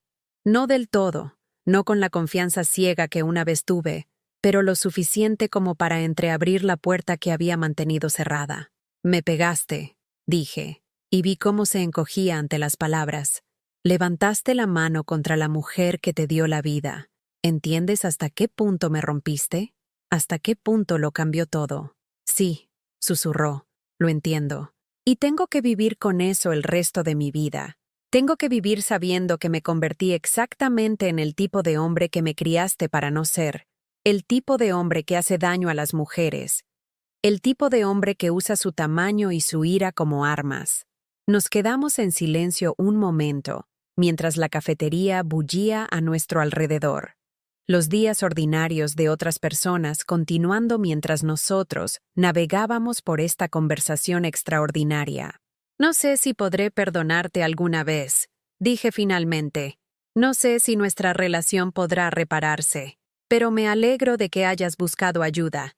No del todo, no con la confianza ciega que una vez tuve, pero lo suficiente como para entreabrir la puerta que había mantenido cerrada. Me pegaste, dije, y vi cómo se encogía ante las palabras. Levantaste la mano contra la mujer que te dio la vida. ¿Entiendes hasta qué punto me rompiste? ¿Hasta qué punto lo cambió todo? Sí, susurró, lo entiendo. Y tengo que vivir con eso el resto de mi vida. Tengo que vivir sabiendo que me convertí exactamente en el tipo de hombre que me criaste para no ser. El tipo de hombre que hace daño a las mujeres. El tipo de hombre que usa su tamaño y su ira como armas. Nos quedamos en silencio un momento, mientras la cafetería bullía a nuestro alrededor. Los días ordinarios de otras personas continuando mientras nosotros navegábamos por esta conversación extraordinaria. No sé si podré perdonarte alguna vez, dije finalmente. No sé si nuestra relación podrá repararse, pero me alegro de que hayas buscado ayuda.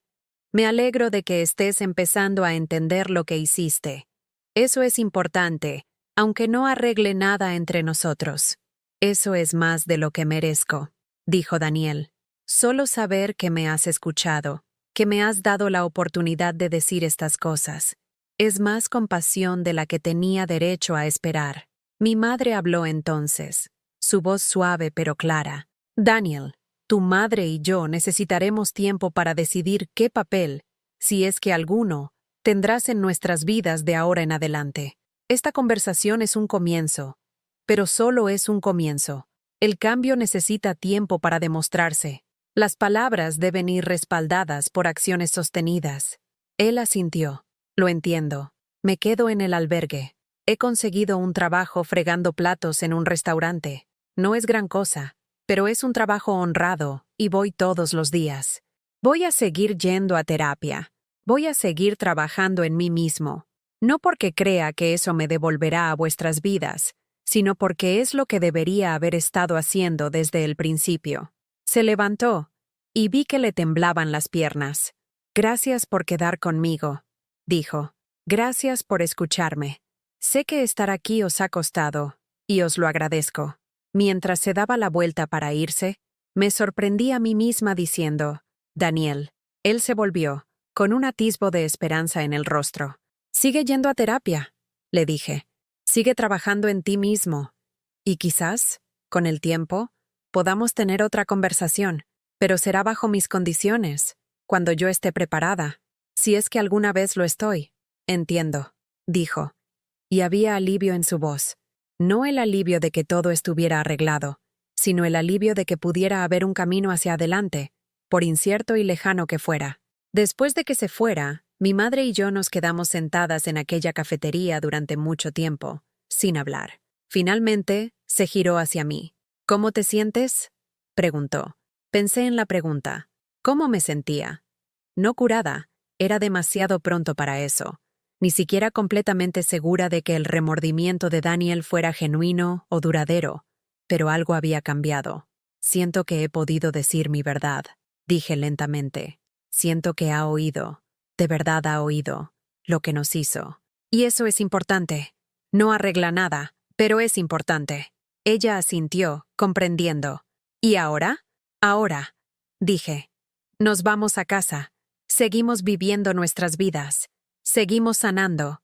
Me alegro de que estés empezando a entender lo que hiciste. Eso es importante, aunque no arregle nada entre nosotros. Eso es más de lo que merezco, dijo Daniel. Solo saber que me has escuchado, que me has dado la oportunidad de decir estas cosas. Es más compasión de la que tenía derecho a esperar. Mi madre habló entonces, su voz suave pero clara. Daniel, tu madre y yo necesitaremos tiempo para decidir qué papel, si es que alguno, tendrás en nuestras vidas de ahora en adelante. Esta conversación es un comienzo, pero solo es un comienzo. El cambio necesita tiempo para demostrarse. Las palabras deben ir respaldadas por acciones sostenidas. Él asintió. Lo entiendo. Me quedo en el albergue. He conseguido un trabajo fregando platos en un restaurante. No es gran cosa, pero es un trabajo honrado y voy todos los días. Voy a seguir yendo a terapia. Voy a seguir trabajando en mí mismo. No porque crea que eso me devolverá a vuestras vidas, sino porque es lo que debería haber estado haciendo desde el principio. Se levantó y vi que le temblaban las piernas. Gracias por quedar conmigo, dijo. Gracias por escucharme. Sé que estar aquí os ha costado, y os lo agradezco. Mientras se daba la vuelta para irse, me sorprendí a mí misma diciendo, Daniel. Él se volvió, con un atisbo de esperanza en el rostro. Sigue yendo a terapia, le dije. Sigue trabajando en ti mismo. Y quizás, con el tiempo, podamos tener otra conversación, pero será bajo mis condiciones, cuando yo esté preparada, si es que alguna vez lo estoy. Entiendo, dijo. Y había alivio en su voz. No el alivio de que todo estuviera arreglado, sino el alivio de que pudiera haber un camino hacia adelante, por incierto y lejano que fuera. Después de que se fuera, mi madre y yo nos quedamos sentadas en aquella cafetería durante mucho tiempo, sin hablar. Finalmente, se giró hacia mí. ¿Cómo te sientes?, preguntó. Pensé en la pregunta. ¿Cómo me sentía? No curada, era demasiado pronto para eso. Ni siquiera completamente segura de que el remordimiento de Daniel fuera genuino o duradero, pero algo había cambiado. Siento que he podido decir mi verdad, dije lentamente. Siento que ha oído, de verdad ha oído, lo que nos hizo. Y eso es importante. No arregla nada, pero es importante. Ella asintió, comprendiendo. ¿Y ahora? Ahora, dije. Nos vamos a casa. Seguimos viviendo nuestras vidas. Seguimos sanando.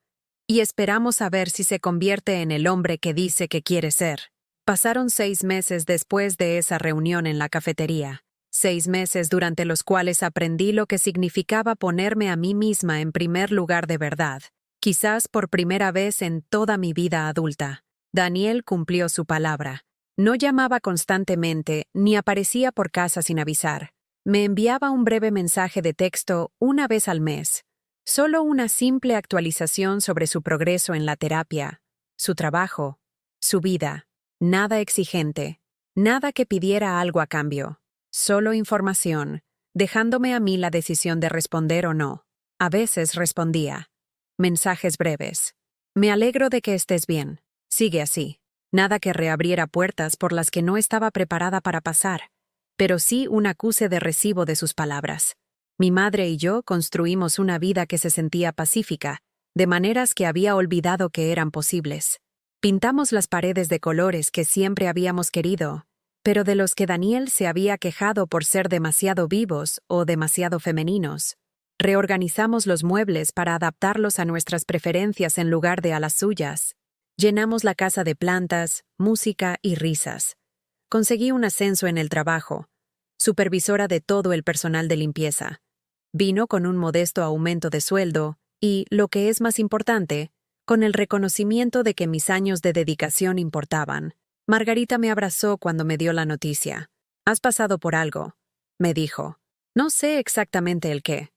Y esperamos a ver si se convierte en el hombre que dice que quiere ser. Pasaron 6 meses después de esa reunión en la cafetería. 6 meses durante los cuales aprendí lo que significaba ponerme a mí misma en primer lugar de verdad, quizás por primera vez en toda mi vida adulta. Daniel cumplió su palabra. No llamaba constantemente ni aparecía por casa sin avisar. Me enviaba un breve mensaje de texto una vez al mes. Solo una simple actualización sobre su progreso en la terapia, su trabajo, su vida. Nada exigente, nada que pidiera algo a cambio. Solo información, dejándome a mí la decisión de responder o no. A veces respondía. Mensajes breves. Me alegro de que estés bien. Sigue así. Nada que reabriera puertas por las que no estaba preparada para pasar, pero sí un acuse de recibo de sus palabras. Mi madre y yo construimos una vida que se sentía pacífica, de maneras que había olvidado que eran posibles. Pintamos las paredes de colores que siempre habíamos querido, pero de los que Daniel se había quejado por ser demasiado vivos o demasiado femeninos. Reorganizamos los muebles para adaptarlos a nuestras preferencias en lugar de a las suyas. Llenamos la casa de plantas, música y risas. Conseguí un ascenso en el trabajo, supervisora de todo el personal de limpieza. Vino con un modesto aumento de sueldo y, lo que es más importante, con el reconocimiento de que mis años de dedicación importaban. Margarita me abrazó cuando me dio la noticia. «Has pasado por algo», me dijo. No sé exactamente el qué,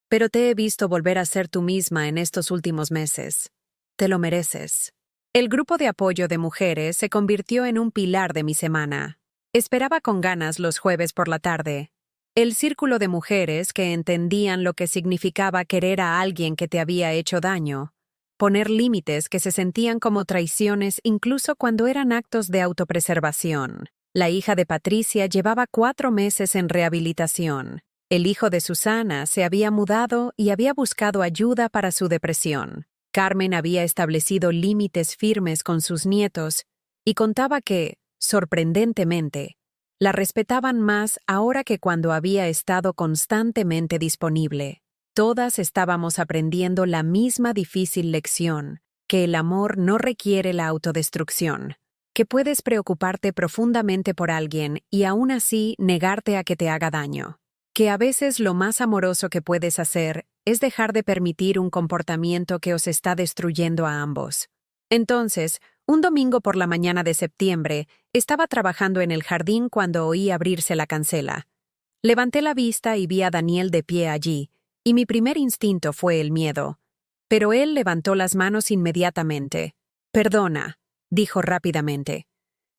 pero te he visto volver a ser tú misma en estos últimos meses. Te lo mereces. El grupo de apoyo de mujeres se convirtió en un pilar de mi semana. Esperaba con ganas los jueves por la tarde. El círculo de mujeres que entendían lo que significaba querer a alguien que te había hecho daño, poner límites que se sentían como traiciones incluso cuando eran actos de autopreservación. La hija de Patricia llevaba 4 meses en rehabilitación. El hijo de Susana se había mudado y había buscado ayuda para su depresión. Carmen había establecido límites firmes con sus nietos y contaba que, sorprendentemente, la respetaban más ahora que cuando había estado constantemente disponible. Todas estábamos aprendiendo la misma difícil lección, que el amor no requiere la autodestrucción, que puedes preocuparte profundamente por alguien y aún así negarte a que te haga daño, que a veces lo más amoroso que puedes hacer es dejar de permitir un comportamiento que os está destruyendo a ambos. Entonces, un domingo por la mañana de septiembre, estaba trabajando en el jardín cuando oí abrirse la cancela. Levanté la vista y vi a Daniel de pie allí, y mi primer instinto fue el miedo. Pero él levantó las manos inmediatamente. «Perdona», dijo rápidamente.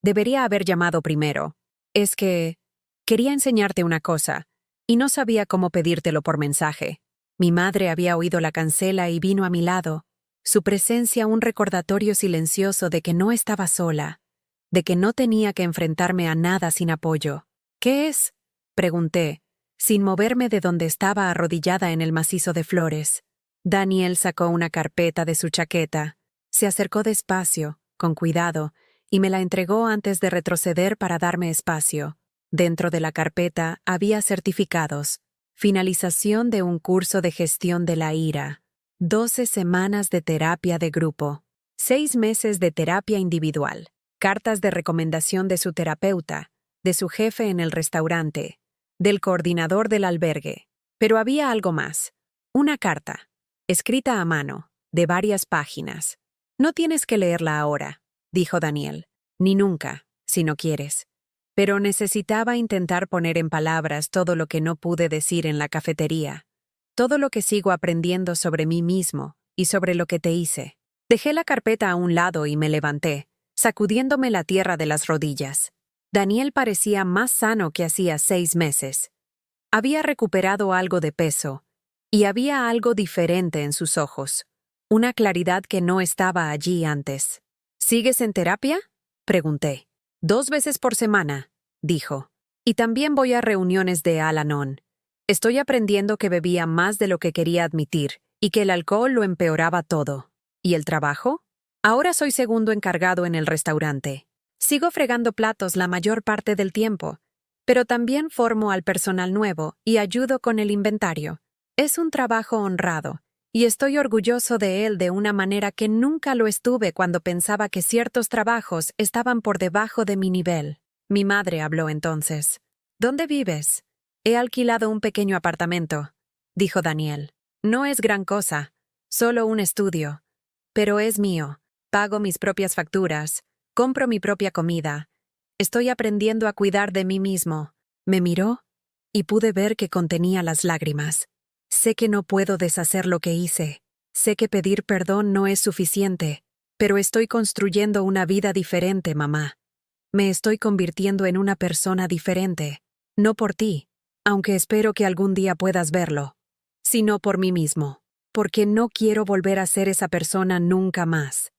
«Debería haber llamado primero. Es que quería enseñarte una cosa, y no sabía cómo pedírtelo por mensaje». Mi madre había oído la cancela y vino a mi lado. Su presencia un recordatorio silencioso de que no estaba sola, de que no tenía que enfrentarme a nada sin apoyo. «¿Qué es?», pregunté, sin moverme de donde estaba arrodillada en el macizo de flores. Daniel sacó una carpeta de su chaqueta. Se acercó despacio, con cuidado, y me la entregó antes de retroceder para darme espacio. Dentro de la carpeta había certificados. Finalización de un curso de gestión de la ira. 12 semanas de terapia de grupo. 6 meses de terapia individual. Cartas de recomendación de su terapeuta, de su jefe en el restaurante, del coordinador del albergue. Pero había algo más. Una carta, escrita a mano, de varias páginas. «No tienes que leerla ahora», dijo Daniel. «Ni nunca, si no quieres». Pero necesitaba intentar poner en palabras todo lo que no pude decir en la cafetería, todo lo que sigo aprendiendo sobre mí mismo y sobre lo que te hice. Dejé la carpeta a un lado y me levanté, sacudiéndome la tierra de las rodillas. Daniel parecía más sano que hacía 6 meses. Había recuperado algo de peso, y había algo diferente en sus ojos, una claridad que no estaba allí antes. «¿Sigues en terapia?», pregunté. «2 veces por semana», dijo. «Y también voy a reuniones de Al-Anon. Estoy aprendiendo que bebía más de lo que quería admitir y que el alcohol lo empeoraba todo. ¿Y el trabajo? Ahora soy segundo encargado en el restaurante. Sigo fregando platos la mayor parte del tiempo, pero también formo al personal nuevo y ayudo con el inventario. Es un trabajo honrado, y estoy orgulloso de él de una manera que nunca lo estuve cuando pensaba que ciertos trabajos estaban por debajo de mi nivel». Mi madre habló entonces. «¿Dónde vives?» «He alquilado un pequeño apartamento», dijo Daniel. «No es gran cosa, solo un estudio. Pero es mío. Pago mis propias facturas, compro mi propia comida. Estoy aprendiendo a cuidar de mí mismo». Me miró y pude ver que contenía las lágrimas. «Sé que no puedo deshacer lo que hice. Sé que pedir perdón no es suficiente, pero estoy construyendo una vida diferente, mamá. Me estoy convirtiendo en una persona diferente. No por ti, aunque espero que algún día puedas verlo, sino por mí mismo, porque no quiero volver a ser esa persona nunca más.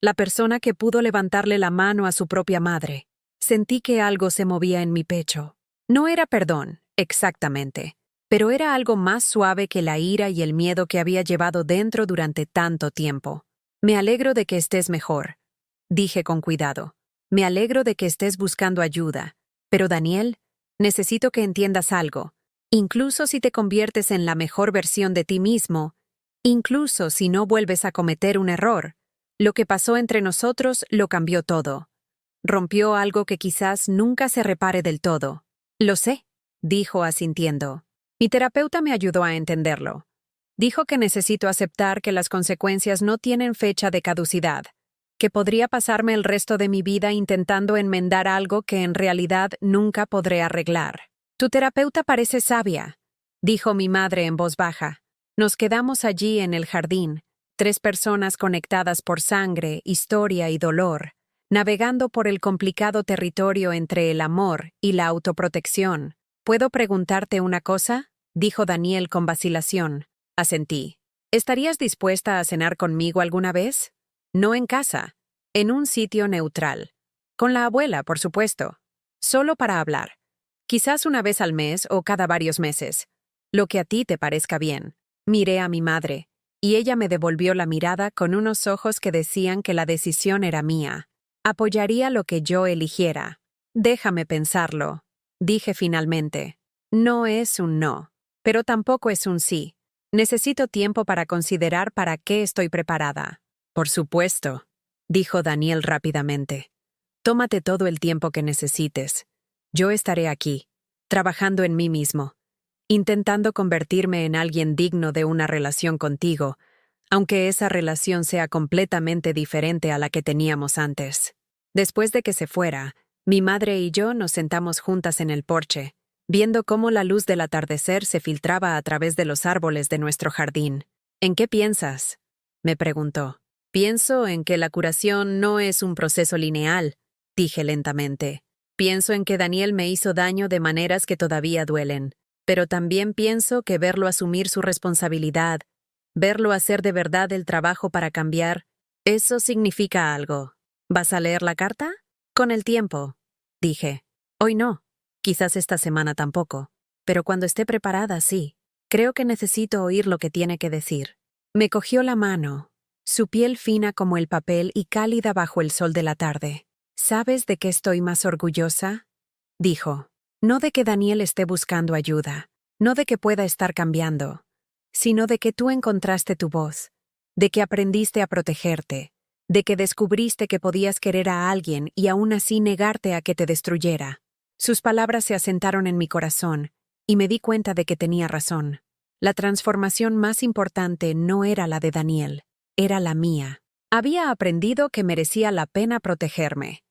La persona que pudo levantarle la mano a su propia madre». Sentí que algo se movía en mi pecho. No era perdón, exactamente, pero era algo más suave que la ira y el miedo que había llevado dentro durante tanto tiempo. «Me alegro de que estés mejor», dije con cuidado. «Me alegro de que estés buscando ayuda. Pero Daniel, necesito que entiendas algo. Incluso si te conviertes en la mejor versión de ti mismo, incluso si no vuelves a cometer un error, lo que pasó entre nosotros lo cambió todo. Rompió algo que quizás nunca se repare del todo». «Lo sé», dijo asintiendo. Mi terapeuta me ayudó a entenderlo. Dijo que necesito aceptar que las consecuencias no tienen fecha de caducidad, que podría pasarme el resto de mi vida intentando enmendar algo que en realidad nunca podré arreglar. «Tu terapeuta parece sabia», dijo mi madre en voz baja. Nos quedamos allí en el jardín, 3 personas conectadas por sangre, historia y dolor, navegando por el complicado territorio entre el amor y la autoprotección. ¿Puedo preguntarte una cosa?, dijo Daniel con vacilación. Asentí. ¿Estarías dispuesta a cenar conmigo alguna vez? No en casa, en un sitio neutral. Con la abuela, por supuesto. Solo para hablar. Quizás una vez al mes o cada varios meses. Lo que a ti te parezca bien. Miré a mi madre, y ella me devolvió la mirada con unos ojos que decían que la decisión era mía. Apoyaría lo que yo eligiera. Déjame pensarlo, dije finalmente. No es un no, pero tampoco es un sí. Necesito tiempo para considerar para qué estoy preparada. Por supuesto, dijo Daniel rápidamente. Tómate todo el tiempo que necesites. Yo estaré aquí, trabajando en mí mismo, intentando convertirme en alguien digno de una relación contigo, aunque esa relación sea completamente diferente a la que teníamos antes. Después de que se fuera, mi madre y yo nos sentamos juntas en el porche, viendo cómo la luz del atardecer se filtraba a través de los árboles de nuestro jardín. ¿En qué piensas?, me preguntó. Pienso en que la curación no es un proceso lineal, dije lentamente. Pienso en que Daniel me hizo daño de maneras que todavía duelen, pero también pienso que verlo asumir su responsabilidad, verlo hacer de verdad el trabajo para cambiar, eso significa algo. ¿Vas a leer la carta? Con el tiempo, dije. Hoy no. Quizás esta semana tampoco. Pero cuando esté preparada, sí. Creo que necesito oír lo que tiene que decir. Me cogió la mano, su piel fina como el papel y cálida bajo el sol de la tarde. ¿Sabes de qué estoy más orgullosa?, dijo. No de que Daniel esté buscando ayuda, no de que pueda estar cambiando, sino de que tú encontraste tu voz, de que aprendiste a protegerte, de que descubriste que podías querer a alguien y aún así negarte a que te destruyera. Sus palabras se asentaron en mi corazón, y me di cuenta de que tenía razón. La transformación más importante no era la de Daniel, era la mía. Había aprendido que merecía la pena protegerme,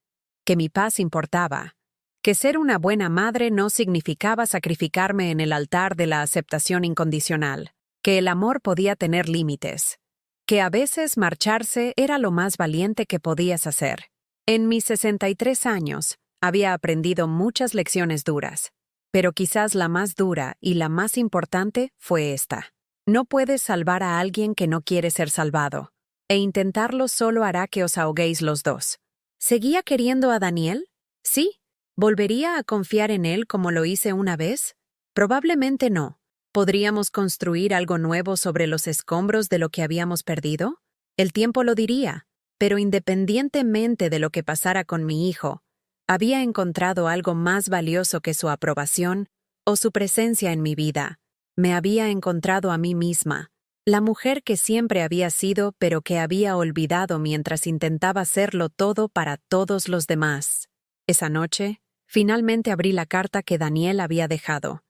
que mi paz importaba, que ser una buena madre no significaba sacrificarme en el altar de la aceptación incondicional, que el amor podía tener límites, que a veces marcharse era lo más valiente que podías hacer. En mis 63 años, había aprendido muchas lecciones duras, pero quizás la más dura y la más importante fue esta. No puedes salvar a alguien que no quiere ser salvado, e intentarlo solo hará que os ahoguéis los dos. ¿Seguía queriendo a Daniel? Sí. ¿Volvería a confiar en él como lo hice una vez? Probablemente no. ¿Podríamos construir algo nuevo sobre los escombros de lo que habíamos perdido? El tiempo lo diría, pero independientemente de lo que pasara con mi hijo, había encontrado algo más valioso que su aprobación o su presencia en mi vida. Me había encontrado a mí misma, la mujer que siempre había sido pero que había olvidado mientras intentaba serlo todo para todos los demás. Esa noche, finalmente abrí la carta que Daniel había dejado.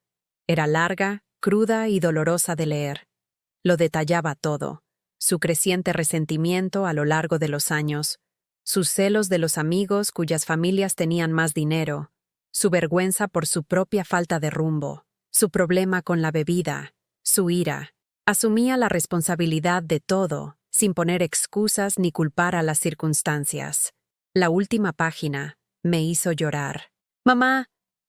Era larga, cruda y dolorosa de leer. Lo detallaba todo: su creciente resentimiento a lo largo de los años, sus celos de los amigos cuyas familias tenían más dinero, su vergüenza por su propia falta de rumbo, su problema con la bebida, su ira. Asumía la responsabilidad de todo, sin poner excusas ni culpar a las circunstancias. La última página me hizo llorar. Mamá,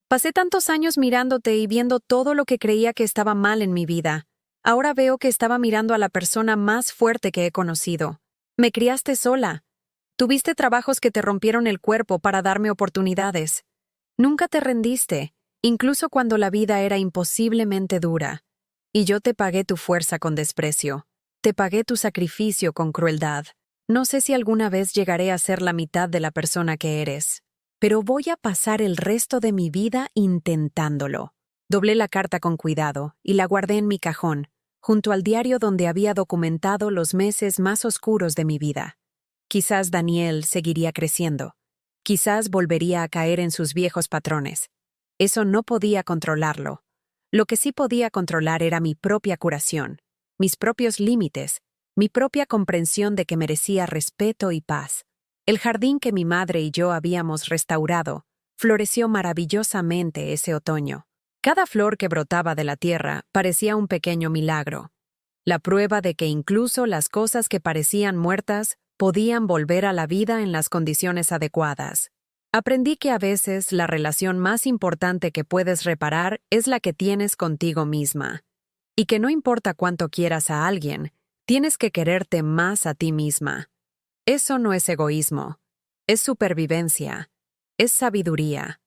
pasé tantos años mirándote y viendo todo lo que creía que estaba mal en mi vida. Ahora veo que estaba mirando a la persona más fuerte que he conocido. Me criaste sola. Tuviste trabajos que te rompieron el cuerpo para darme oportunidades. Nunca te rendiste, incluso cuando la vida era imposiblemente dura. Y yo te pagué tu fuerza con desprecio. Te pagué tu sacrificio con crueldad. No sé si alguna vez llegaré a ser la mitad de la persona que eres, pero voy a pasar el resto de mi vida intentándolo. Doblé la carta con cuidado y la guardé en mi cajón, junto al diario donde había documentado los meses más oscuros de mi vida. Quizás Daniel seguiría creciendo. Quizás volvería a caer en sus viejos patrones. Eso no podía controlarlo. Lo que sí podía controlar era mi propia curación, mis propios límites, mi propia comprensión de que merecía respeto y paz. El jardín que mi madre y yo habíamos restaurado floreció maravillosamente ese otoño. Cada flor que brotaba de la tierra parecía un pequeño milagro, la prueba de que incluso las cosas que parecían muertas podían volver a la vida en las condiciones adecuadas. Aprendí que a veces la relación más importante que puedes reparar es la que tienes contigo misma, y que no importa cuánto quieras a alguien, tienes que quererte más a ti misma. Eso no es egoísmo, es supervivencia, es sabiduría,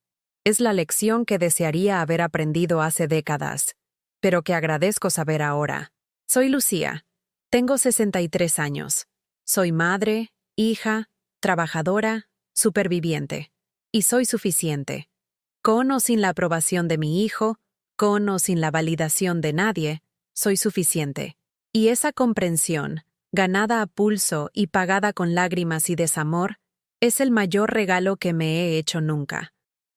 es la lección que desearía haber aprendido hace décadas, pero que agradezco saber ahora. Soy Lucía, tengo 63 años, soy madre, hija, trabajadora, superviviente, y soy suficiente. Con o sin la aprobación de mi hijo, con o sin la validación de nadie, soy suficiente. Y esa comprensión, ganada a pulso y pagada con lágrimas y desamor, es el mayor regalo que me he hecho nunca.